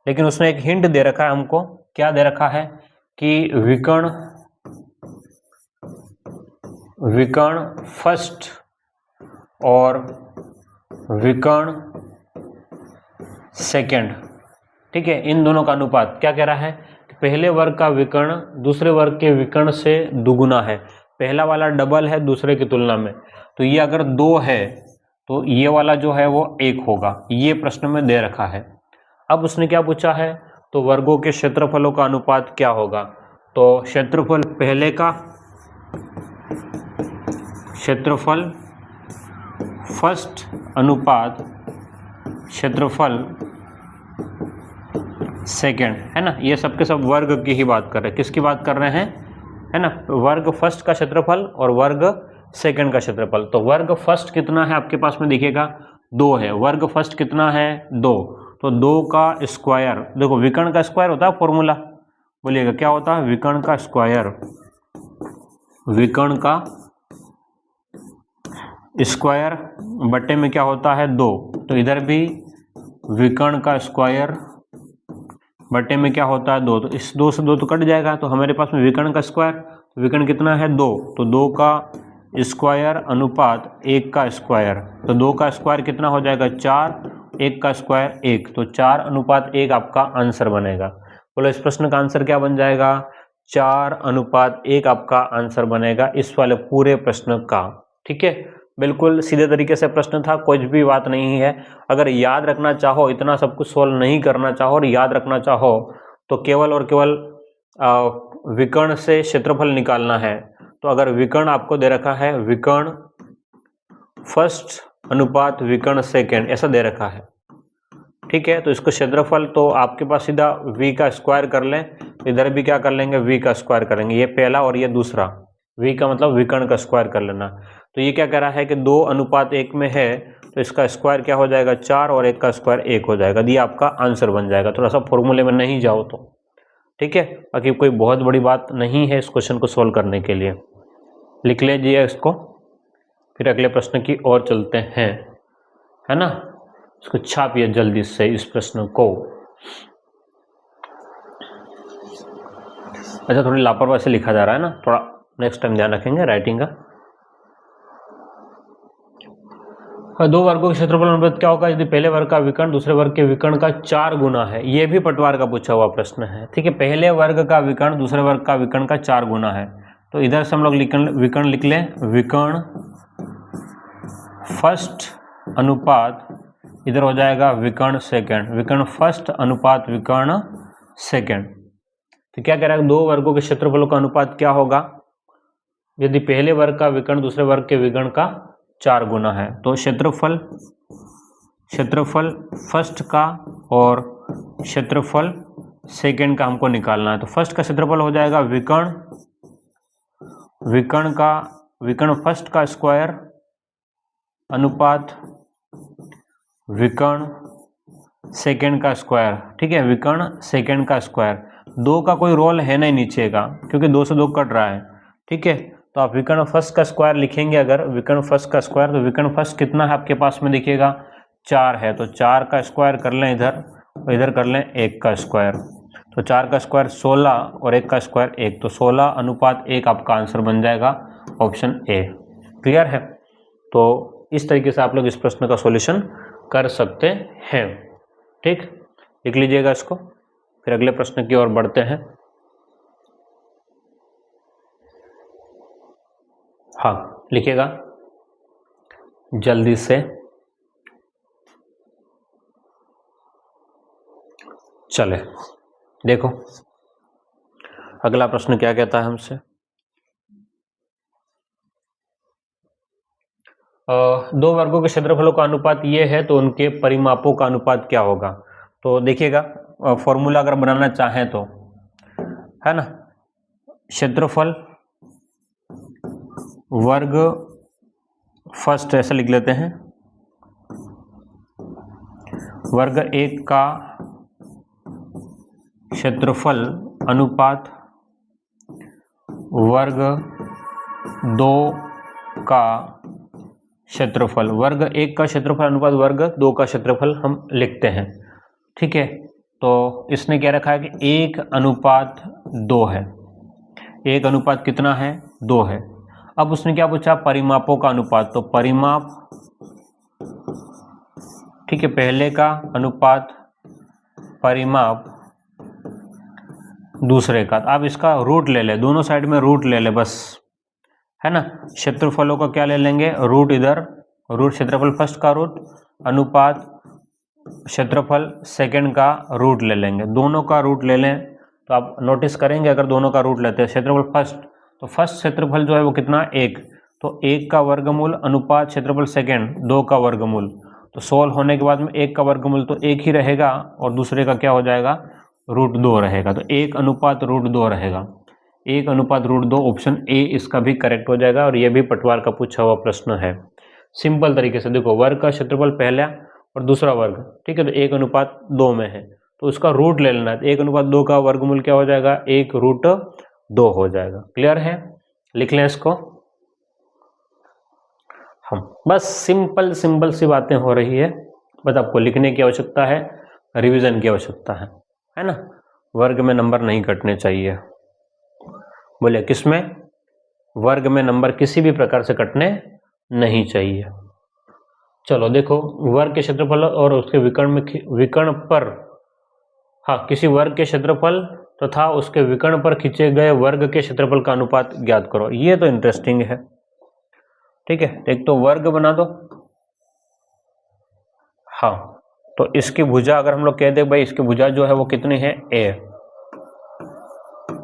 लेकिन उसने एक हिंट दे रखा है हमको। क्या दे रखा है कि विकर्ण फर्स्ट और विकर्ण सेकंड, ठीक है, इन दोनों का अनुपात क्या कह रहा है कि पहले वर्ग का विकर्ण दूसरे वर्ग के विकर्ण से दुगुना है। पहला वाला डबल है दूसरे की तुलना में, तो ये अगर 2 है तो ये वाला जो है वो 1 होगा। ये प्रश्न में दे रखा है। अब उसने क्या पूछा है, तो वर्गों के क्षेत्रफलों का अनुपात क्या होगा। तो क्षेत्रफल पहले का, क्षेत्रफल फर्स्ट अनुपात क्षेत्रफल सेकेंड, है ना। ये सब के सब वर्ग की ही बात कर रहे हैं। किसकी बात कर रहे हैं, है ना, वर्ग फर्स्ट का क्षेत्रफल और वर्ग सेकेंड का क्षेत्रफल। तो वर्ग फर्स्ट कितना है आपके पास में दिखेगा, 2 है। वर्ग फर्स्ट कितना है, 2, तो 2 का स्क्वायर, देखो विकर्ण का स्क्वायर होता है फॉर्मूला, बोलिएगा क्या होता है, विकर्ण का स्क्वायर, विकर्ण का स्क्वायर बटे में क्या होता है 2, तो इधर भी विकर्ण का स्क्वायर बटे में क्या होता है 2, तो इस 2 से 2 तो कट जाएगा, तो हमारे पास में विकर्ण का स्क्वायर, तो विकर्ण कितना है 2, तो 2 का स्क्वायर अनुपात 1 का स्क्वायर, तो 2 का स्क्वायर कितना हो जाएगा 4, 1 का स्क्वायर 1, तो 4 अनुपात 1 आपका आंसर बनेगा। बोलो इस प्रश्न का आंसर क्या बन जाएगा, 4 अनुपात 1 आपका आंसर बनेगा इस वाले पूरे प्रश्न का। ठीक है, बिल्कुल सीधे तरीके से प्रश्न था, कुछ भी बात नहीं है। अगर याद रखना चाहो, इतना सब कुछ सोल्व नहीं करना चाहो और याद रखना चाहो, तो केवल और केवल विकर्ण से क्षेत्रफल निकालना है। तो अगर विकर्ण आपको दे रखा है विकर्ण फर्स्ट अनुपात विकर्ण सेकेंड, ऐसा दे रखा है, ठीक है, तो इसको क्षेत्रफल तो आपके पास सीधा v का स्क्वायर कर लें, इधर भी क्या कर लेंगे v का स्क्वायर करेंगे, ये पहला और ये दूसरा, v का मतलब विकर्ण का स्क्वायर कर लेना। तो ये क्या कह रहा है कि 2 अनुपात 1 में है, तो इसका स्क्वायर क्या हो जाएगा 4 और 1 का स्क्वायर 1 हो जाएगा, ये आपका आंसर बन जाएगा। थोड़ा सा फॉर्मूले में नहीं जाओ तो, ठीक है, बाकी कोई बहुत बड़ी बात नहीं है इस क्वेश्चन को सोल्व करने के लिए। लिख लीजिए इसको, फिर अगले प्रश्न की ओर चलते हैं, है ना। इसको छापिए जल्दी से इस प्रश्न को। अच्छा, थोड़ी लापरवाही से लिखा जा रहा है ना, थोड़ा नेक्स्ट टाइम ध्यान रखेंगे राइटिंग का। 2 वर्गों के क्षेत्रफल अनुपात क्या होगा यदि पहले वर्ग का विकर्ण दूसरे वर्ग के विकर्ण का 4 गुना है। ये भी पटवार का पूछा हुआ प्रश्न है, ठीक है, पहले वर्ग का विकर्ण दूसरे वर्ग का विकर्ण का 4 गुना है। तो इधर से हम लोग विकर्ण लिख लें, विकर्ण फर्स्ट अनुपात, इधर हो जाएगा विकर्ण सेकंड, विकर्ण फर्स्ट अनुपात विकर्ण सेकंड। तो क्या कह रहा है, 2 वर्गों के क्षेत्रफलों का अनुपात क्या होगा यदि पहले वर्ग का विकर्ण दूसरे वर्ग के विकर्ण का 4 गुना है। तो क्षेत्रफल फर्स्ट का और क्षेत्रफल सेकंड का हमको निकालना है। तो फर्स्ट का क्षेत्रफल हो जाएगा विकर्ण फर्स्ट का स्क्वायर अनुपात विकर्ण सेकंड का स्क्वायर, ठीक है, विकर्ण सेकंड का स्क्वायर। 2 का कोई रोल है नहीं नीचे का, क्योंकि 2 से 2 कट रहा है, ठीक है। तो आप विकर्ण फर्स्ट का स्क्वायर लिखेंगे, अगर विकर्ण फर्स्ट का स्क्वायर, तो विकर्ण फर्स्ट कितना है आपके पास में दिखेगा 4 है, तो 4 का स्क्वायर कर लें इधर, और इधर कर लें 1 का स्क्वायर, तो 4 का स्क्वायर 16 और 1 का स्क्वायर 1, तो 16 अनुपात 1 आपका आंसर बन जाएगा ऑप्शन ए। क्लियर है। तो इस तरीके से आप लोग इस प्रश्न का सॉल्यूशन कर सकते हैं, ठीक, लिख लीजिएगा इसको। फिर अगले प्रश्न की ओर बढ़ते हैं। हाँ, लिखिएगा जल्दी से। चले देखो अगला प्रश्न क्या कहता है हमसे। दो वर्गों के क्षेत्रफलों का अनुपात ये है तो उनके परिमापों का अनुपात क्या होगा। तो देखिएगा फॉर्मूला अगर बनाना चाहें तो है ना, क्षेत्रफल वर्ग फर्स्ट ऐसे लिख लेते हैं, वर्ग 1 का क्षेत्रफल अनुपात वर्ग 2 का क्षेत्रफल, वर्ग 1 का क्षेत्रफल अनुपात वर्ग 2 का क्षेत्रफल हम लिखते हैं। ठीक है, तो इसने क्या रखा है कि 1:2 है। 1 अनुपात कितना है, 2 है। अब उसने क्या पूछा, परिमापों का अनुपात, तो परिमाप, ठीक है, पहले का अनुपात परिमाप दूसरे का। अब इसका रूट ले ले, दोनों साइड में रूट ले ले बस, है ना। क्षेत्रफलों का क्या ले लेंगे, रूट इधर, रूट क्षेत्रफल फर्स्ट का रूट, अनुपात क्षेत्रफल सेकंड का रूट ले लेंगे। दोनों का रूट ले लें तो आप नोटिस करेंगे अगर दोनों का रूट लेते हैं, क्षेत्रफल फर्स्ट, तो फर्स्ट क्षेत्रफल जो है वो कितना, 1, तो 1 का वर्गमूल अनुपात क्षेत्रफल सेकंड 2 का वर्गमूल, तो सोल्व होने के बाद में 1 का वर्गमूल तो 1 ही रहेगा और दूसरे का क्या हो जाएगा, √2 रहेगा। तो 1:√2 रहेगा, 1:√2, ऑप्शन ए इसका भी करेक्ट हो जाएगा। और ये भी पटवार का पूछा हुआ प्रश्न है। सिंपल तरीके से देखो, वर्ग का क्षेत्रफल पहला और दूसरा वर्ग, ठीक है, तो 1:2 में है तो उसका रूट ले लेना है। 1:2 का वर्गमूल क्या हो जाएगा, 1√2 हो जाएगा। क्लियर है, लिख लें इसको हम। बस सिंपल सी बातें हो रही है, बस आपको लिखने की आवश्यकता है, रिवीजन की आवश्यकता है ना। वर्ग में नंबर नहीं कटने चाहिए। बोले किसमें, वर्ग में नंबर किसी भी प्रकार से कटने नहीं चाहिए। चलो देखो, वर्ग के क्षेत्रफल और उसके विकर्ण पर, हाँ, किसी वर्ग के क्षेत्रफल तथा तो उसके विकर्ण पर खींचे गए वर्ग के क्षेत्रफल का अनुपात ज्ञात करो। ये तो इंटरेस्टिंग है। ठीक है, एक तो वर्ग बना दो, हाँ, तो इसकी भुजा अगर हम लोग कह दे भाई इसकी भुजा जो है वो कितनी है, a,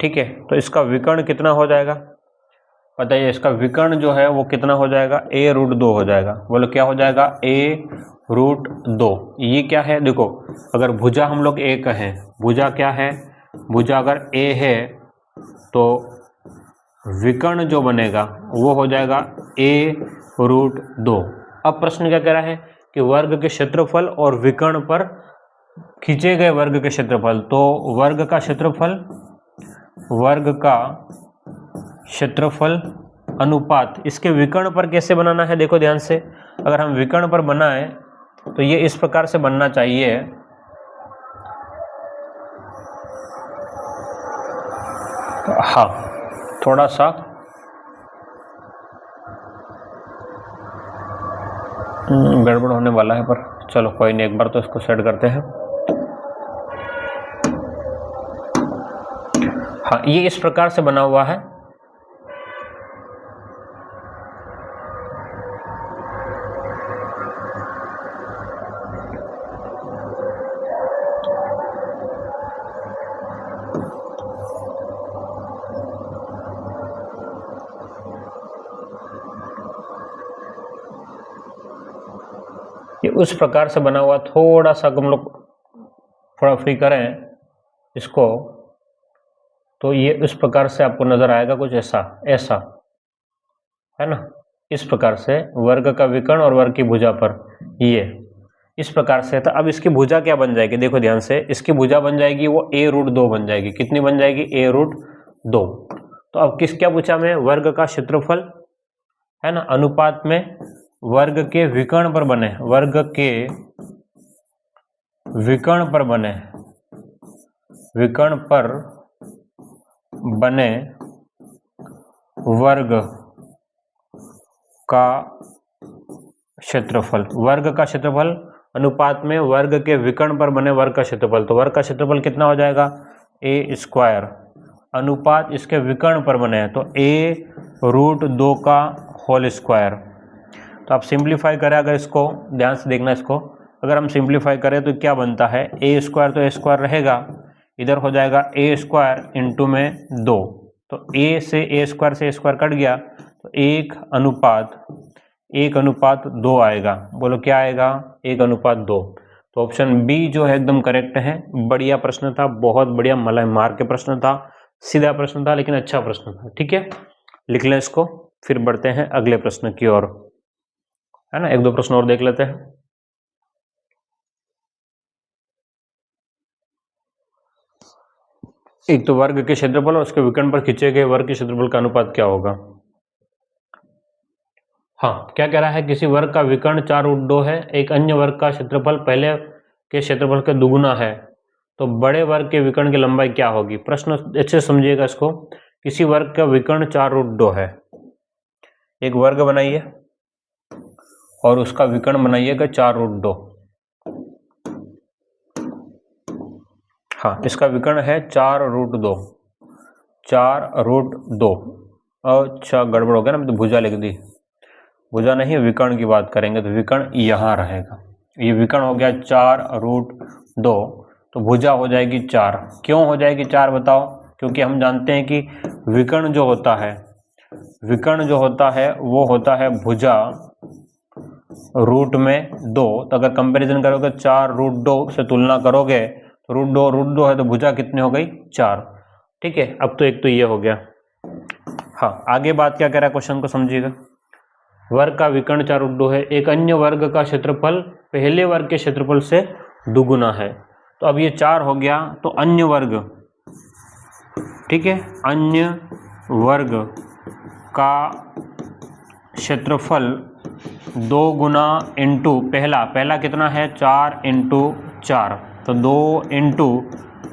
ठीक है, तो इसका विकर्ण कितना हो जाएगा, बताइए, इसका विकर्ण जो है वो कितना हो जाएगा, a√2 हो जाएगा। बोलो क्या हो जाएगा, a√2। ये क्या है, देखो अगर भुजा हम लोग a कहें, भुजा क्या है, भुजा अगर a है तो विकर्ण जो बनेगा वो हो जाएगा a√2। अब प्रश्न क्या कह रहा है कि वर्ग के क्षेत्रफल और विकर्ण पर खींचे गए वर्ग के क्षेत्रफल, तो वर्ग का क्षेत्रफल अनुपात इसके विकर्ण पर कैसे बनाना है, देखो ध्यान से, अगर हम विकर्ण पर बनाएं तो ये इस प्रकार से बनना चाहिए, हाँ, थोड़ा सा गड़बड़ होने वाला है, पर चलो कोई नहीं, एक बार तो इसको सेट करते हैं। हाँ, ये इस प्रकार से बना हुआ है, ये उस प्रकार से बना हुआ। थोड़ा सा हम लोग थोड़ा फ्री करें इसको तो ये इस प्रकार से आपको नजर आएगा, कुछ ऐसा है ना, इस प्रकार से वर्ग का विकर्ण और वर्ग की भुजा पर ये इस प्रकार से। तो अब इसकी भुजा क्या बन जाएगी, देखो ध्यान से, इसकी भुजा बन जाएगी वो a√2 बन जाएगी। कितनी बन जाएगी, a√2। तो अब क्या पूछा मैं, वर्ग का क्षेत्रफल, है ना, अनुपात में वर्ग के विकर्ण पर बने, वर्ग के विकर्ण पर बने, विकर्ण पर बने वर्ग का क्षेत्रफल, वर्ग का क्षेत्रफल अनुपात में वर्ग के विकर्ण पर बने वर्ग का क्षेत्रफल। तो वर्ग का क्षेत्रफल कितना हो जाएगा, a² अनुपात इसके विकर्ण पर बने हैं तो a√2 का होल स्क्वायर। तो आप सिंप्लीफाई करें, अगर इसको ध्यान से देखना, इसको अगर हम सिंप्लीफाई करें तो क्या बनता है, ए स्क्वायर तो ए स्क्वायर रहेगा, इधर हो जाएगा ए स्क्वायर इंटू में 2, तो ए से ए स्क्वायर कट गया, तो 1:2 आएगा। बोलो क्या आएगा, 1:2। तो ऑप्शन बी जो है एकदम करेक्ट है। बढ़िया प्रश्न था, बहुत बढ़िया मलाई मार के प्रश्न था, सीधा प्रश्न था, लेकिन अच्छा प्रश्न था। ठीक है, लिख लें इसको, फिर बढ़ते हैं अगले प्रश्न की ओर, है ना। 1-2 प्रश्न और देख लेते हैं। एक तो वर्ग के क्षेत्रफल और उसके विकर्ण पर खींचे गए वर्ग के क्षेत्रफल का अनुपात क्या होगा। हाँ, क्या कह रहा है, किसी वर्ग का विकर्ण 4√2 है, एक अन्य वर्ग का क्षेत्रफल पहले के क्षेत्रफल का दुगुना है, तो बड़े वर्ग के विकर्ण की लंबाई क्या होगी। प्रश्न अच्छे समझिएगा इसको। किसी वर्ग का विकर्ण 4√2 है, एक वर्ग बनाइए और उसका विकर्ण बनाइएगा 4√2। हाँ, इसका विकर्ण है 4√2, 4√2। अच्छा, गड़बड़ हो गया ना, मैं तो भुजा लिख दी, भुजा नहीं, विकर्ण की बात करेंगे तो विकर्ण यहाँ रहेगा। ये विकर्ण हो गया 4√2, तो भुजा हो जाएगी 4। क्यों हो जाएगी 4 बताओ, क्योंकि हम जानते हैं कि विकर्ण जो होता है वो होता है भुजा √2। तो अगर कंपैरिजन करोगे 4√2 से तुलना करोगे तो √2 है, तो भुजा कितनी हो गई, 4। ठीक है, अब तो एक तो ये हो गया। हाँ, आगे बात क्या कह रहा है, क्वेश्चन को समझिएगा। वर्ग का विकर्ण 4√2 है, एक अन्य वर्ग का क्षेत्रफल पहले वर्ग के क्षेत्रफल से दुगुना है। तो अब ये 4 हो गया, तो अन्य वर्ग, ठीक है, अन्य वर्ग का क्षेत्रफल 2 गुना इंटू पहला कितना है, 4 इंटू 4, तो 2 इंटू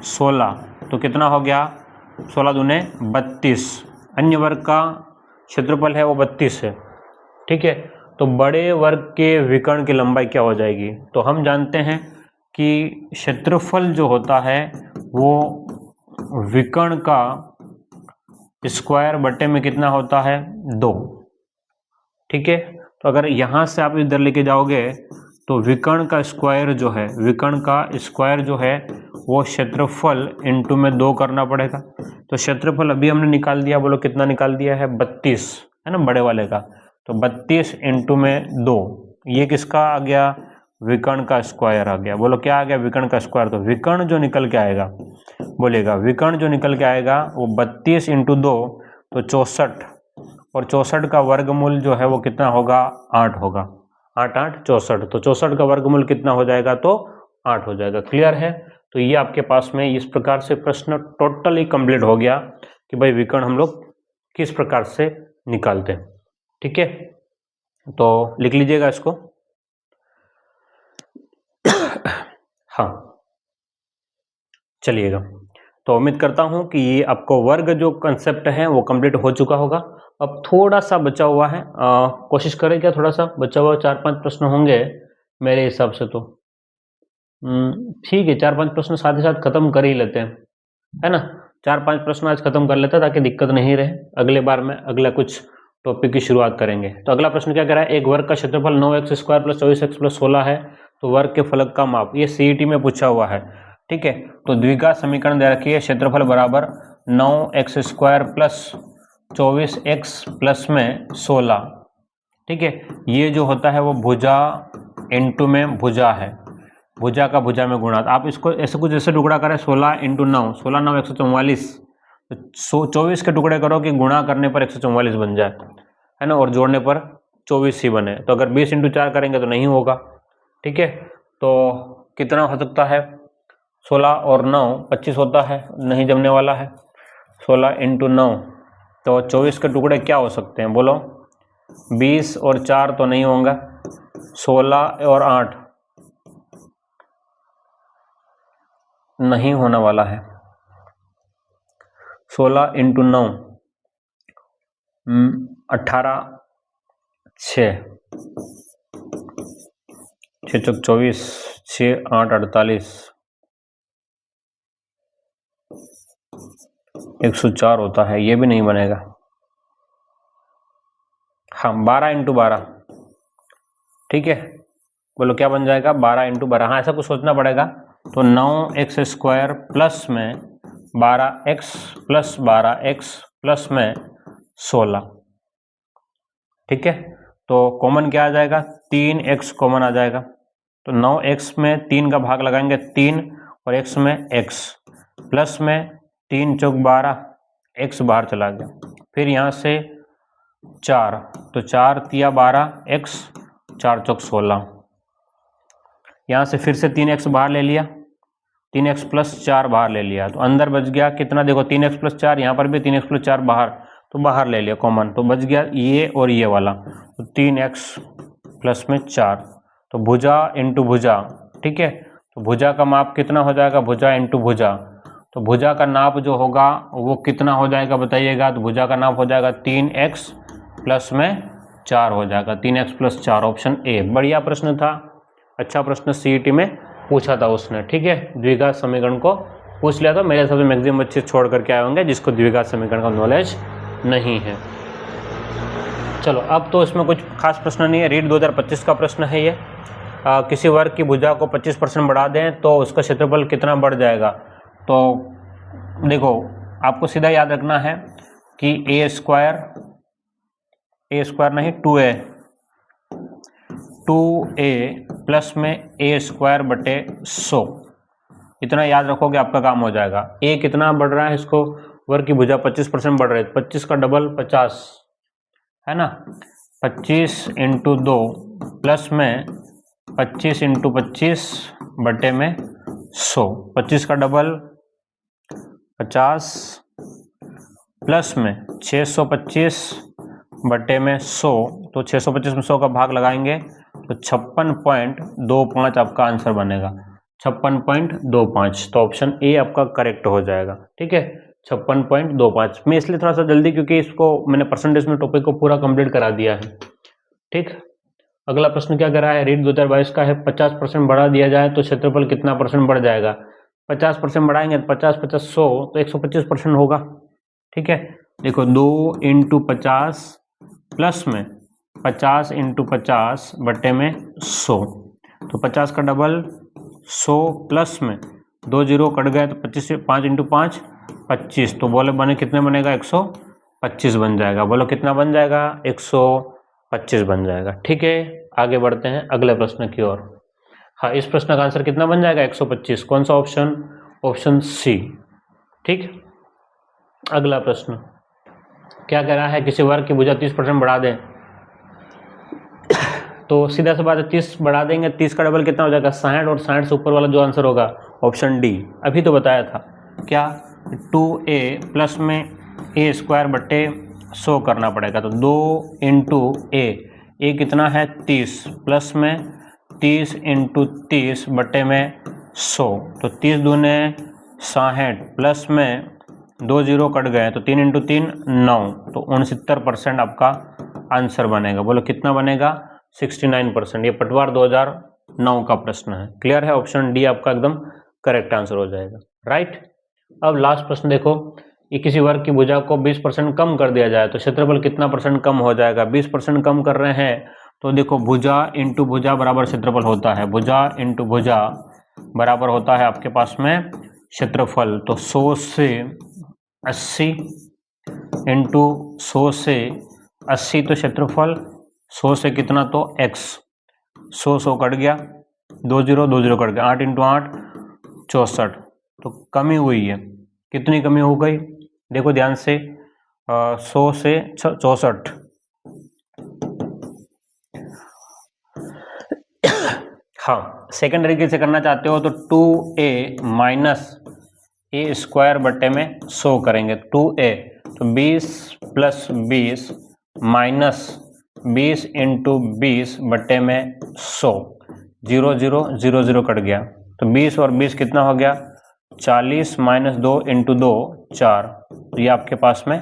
16, तो कितना हो गया, 16 दूने 32। अन्य वर्ग का क्षेत्रफल है वो 32 है। ठीक है, तो बड़े वर्ग के विकर्ण की लंबाई क्या हो जाएगी। तो हम जानते हैं कि क्षेत्रफल जो होता है वो विकर्ण का स्क्वायर बटे में कितना होता है, 2। ठीक है, तो अगर यहाँ से आप इधर लेके जाओगे तो विकर्ण का स्क्वायर जो है वो क्षेत्रफल इंटू में 2 करना पड़ेगा। तो क्षेत्रफल अभी हमने निकाल दिया, बोलो कितना निकाल दिया है, 32, है ना, बड़े वाले का। तो 32 इंटू में 2, ये किसका आ गया, विकर्ण का स्क्वायर आ गया। बोलो क्या आ गया, विकर्ण का स्क्वायर। तो विकर्ण जो निकल के आएगा, बोलेगा विकर्ण जो निकल के आएगा वो 32 इंटू 2 तो 64, और 64 का वर्गमूल जो है वो कितना होगा, 8 होगा। 8 8 64, तो 64 का वर्गमूल कितना हो जाएगा, तो 8 हो जाएगा। क्लियर है। तो ये आपके पास में इस प्रकार से प्रश्न टोटली कंप्लीट हो गया कि भाई विकर्ण हम लोग किस प्रकार से निकालते हैं। ठीक है, तो लिख लीजिएगा इसको। हाँ, चलिएगा, तो उम्मीद करता हूं कि ये आपको वर्ग जो कंसेप्ट है वो कंप्लीट हो चुका होगा। अब थोड़ा सा बचा हुआ है, कोशिश करें क्या, थोड़ा सा बचा हुआ 4-5 प्रश्न होंगे मेरे हिसाब से। तो ठीक है, 4-5 प्रश्न साथ ही साथ खत्म कर ही लेते हैं, है ना। 4-5 प्रश्न आज खत्म कर लेते हैं ताकि दिक्कत नहीं रहे। अगले बार में अगला कुछ टॉपिक की शुरुआत करेंगे। तो अगला प्रश्न क्या कह रहा है, एक वर्ग का क्षेत्रफल 9x² + 24x + 16 है, तो वर्ग के फलक का माप। ये सीईटी में पूछा हुआ है। ठीक है, तो द्विघात समीकरण दे रखी है, क्षेत्रफल बराबर 9x² + 24x + में 16। ठीक है, ये जो होता है वो भुजा इंटू में भुजा है, भुजा का भुजा में गुणा। आप इसको ऐसे कुछ ऐसे टुकड़ा करें, 16 इंटू 9, 16 9 144, तो 24 के टुकड़े करो कि गुणा करने पर 144 बन जाए, है ना, और जोड़ने पर 24 ही बने। तो अगर 20 इंटू 4 करेंगे तो नहीं होगा। ठीक है, तो कितना हो सकता है, 16 और 9 25 होता है, नहीं जमने वाला है। 16 इंटू 9, तो 24 के टुकड़े क्या हो सकते हैं, बोलो। 20 और 4 तो नहीं होगा, 16 और 8 नहीं होने वाला है। 16 इंटू 9 18, 6 6 24, 6 8 48, 104 होता है, ये भी नहीं बनेगा। हाँ, 12 इंटू 12, ठीक है, बोलो क्या बन जाएगा 12 इंटू 12। हाँ ऐसा कुछ सोचना पड़ेगा। तो 9x² प्लस में 12x प्लस 12x प्लस में 16, ठीक है। तो कॉमन क्या आ जाएगा 3x कॉमन आ जाएगा। तो 9x में 3 का भाग लगाएंगे 3 और x में x प्लस में 3 चौक 12, x बाहर चला गया। फिर यहाँ से 4, तो 4 तिया 12, x 4 चौक 16। यहाँ से फिर से 3x बाहर ले लिया, 3x प्लस 4 बाहर ले लिया, तो अंदर बच गया कितना देखो 3x प्लस 4, यहाँ पर भी 3x प्लस 4 बाहर, तो बाहर ले लिया कॉमन, तो बच गया ये और ये वाला, तो 3x प्लस में 4। तो भुजा इंटू भुजा, ठीक है। तो भुजा का माप कितना हो जाएगा, भुजा इंटू भुजा। तो भुजा का नाप जो होगा वो कितना हो जाएगा बताइएगा। तो भुजा का नाप हो जाएगा 3x प्लस में 4 हो जाएगा, 3x प्लस 4, ऑप्शन ए। बढ़िया प्रश्न था, अच्छा प्रश्न सीईटी में पूछा था उसने, ठीक है। द्विघात समीकरण को पूछ लिया था। मेरे हिसाब से मैक्सिमम बच्चे छोड़ करके आए होंगे जिसको द्विघात समीकरण का नॉलेज नहीं है। चलो अब तो इसमें कुछ खास प्रश्न नहीं है। रीट 2025 का प्रश्न है ये। किसी वर्ग की भुजा को 25% बढ़ा दें तो उसका क्षेत्रफल कितना बढ़ जाएगा। तो देखो आपको सीधा याद रखना है कि a स्क्वायर नहीं 2a प्लस में a² बटे 100, इतना याद रखोगे आपका काम हो जाएगा। a कितना बढ़ रहा है, इसको वर्ग की भुजा 25% बढ़ रही है, 25 का डबल 50 है ना, 25 इंटू 2 प्लस में 25 इंटू 25 बटे में 100, 25 का डबल 50 प्लस में 625 बटे में 100, तो 625 में 100 का भाग लगाएंगे तो 56.25 आपका आंसर बनेगा, 56.25। तो ऑप्शन ए आपका करेक्ट हो जाएगा, ठीक है, 56.25। मैं इसलिए थोड़ा सा जल्दी क्योंकि इसको मैंने परसेंटेज में टॉपिक को पूरा कंप्लीट करा दिया है, ठीक। अगला प्रश्न क्या करा है, रीट 2022 का है। 50% बढ़ा दिया जाए तो क्षेत्रफल कितना परसेंट बढ़ जाएगा। 50% बढ़ाएंगे तो 50 50 100 तो 125% होगा, ठीक है। देखो 2 इंटू 50 प्लस में 50 इंटू 50 बटे में 100, तो 50 का डबल 100 प्लस में 2 जीरो कट गए तो 25 से 5 इंटू 5 25, तो बोले बने कितने बनेगा 125 बन जाएगा। बोलो कितना बन जाएगा 125 बन जाएगा, ठीक है। आगे बढ़ते हैं अगले प्रश्न की ओर। हाँ इस प्रश्न का आंसर कितना बन जाएगा 125। कौन सा ऑप्शन, ऑप्शन सी, ठीक। अगला प्रश्न क्या कह रहा है, किसी वर्ग की भुजा 30% बढ़ा दें तो सीधा सा बात है 30 बढ़ा देंगे, 30 का डबल कितना हो जाएगा 60, और 60 से ऊपर वाला जो आंसर होगा ऑप्शन डी। अभी तो बताया था क्या 2a प्लस में a² बटे 100 करना पड़ेगा, तो 2 इंटू a कितना है 30 प्लस में 30 इंटू 30 बटे में 100, तो 30 दूने 60 प्लस में 2 जीरो कट गए तो 3 इंटू 3 9, तो 69% आपका आंसर बनेगा। बोलो कितना बनेगा 69%। ये पटवार 2009 का प्रश्न है। क्लियर है, ऑप्शन डी आपका एकदम करेक्ट आंसर हो जाएगा, राइट। अब लास्ट प्रश्न देखो, ये किसी वर्ग की भुजा को 20% कम कर दिया जाए तो क्षेत्रफल कितना परसेंट कम हो जाएगा। 20% कम कर रहे हैं तो देखो भुजा इंटू भुजा बराबर क्षेत्रफल होता है, भुजा इंटू भुजा बराबर होता है आपके पास में क्षेत्रफल। तो 100 से 80 इंटू 100 से 80 तो क्षेत्रफल 100 से कितना तो x, 100 कट गया, 2 जीरो कट गया, 8 इंटू 8 64, तो कमी हुई है। कितनी कमी हो गई देखो ध्यान से, 100 से 64। हाँ सेकेंड तरीके से करना चाहते हो तो 2a माइनस a² बटे में 100 करेंगे, 2a तो 20 प्लस 20 माइनस 20 इंटू 20 बटे में 100, 0 0 0 0 कट गया, तो 20 और 20 कितना हो गया 40 माइनस 2 इंटू 2 4, तो ये आपके पास में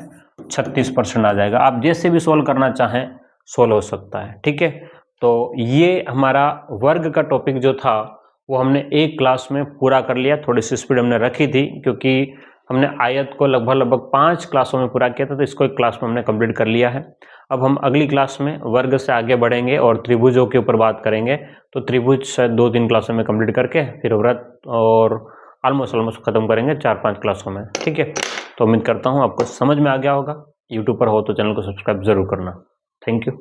36% आ जाएगा। आप जैसे भी सोल्व करना चाहें सोल्व हो सकता है, ठीक है। तो ये हमारा वर्ग का टॉपिक जो था वो हमने एक क्लास में पूरा कर लिया। थोड़ी सी स्पीड हमने रखी थी क्योंकि हमने आयत को लगभग 5 क्लासों में पूरा किया था, तो इसको एक क्लास में हमने कंप्लीट कर लिया है। अब हम अगली क्लास में वर्ग से आगे बढ़ेंगे और त्रिभुजों के ऊपर बात करेंगे। तो त्रिभुज शायद 2-3 क्लासों में कंप्लीट करके फिर व्रत और ऑलमोस्ट खत्म करेंगे 4-5 क्लासों में, ठीक है। तो उम्मीद करता हूँ आपको समझ में आ गया होगा। यूट्यूब पर हो तो चैनल को सब्सक्राइब जरूर करना। Thank you.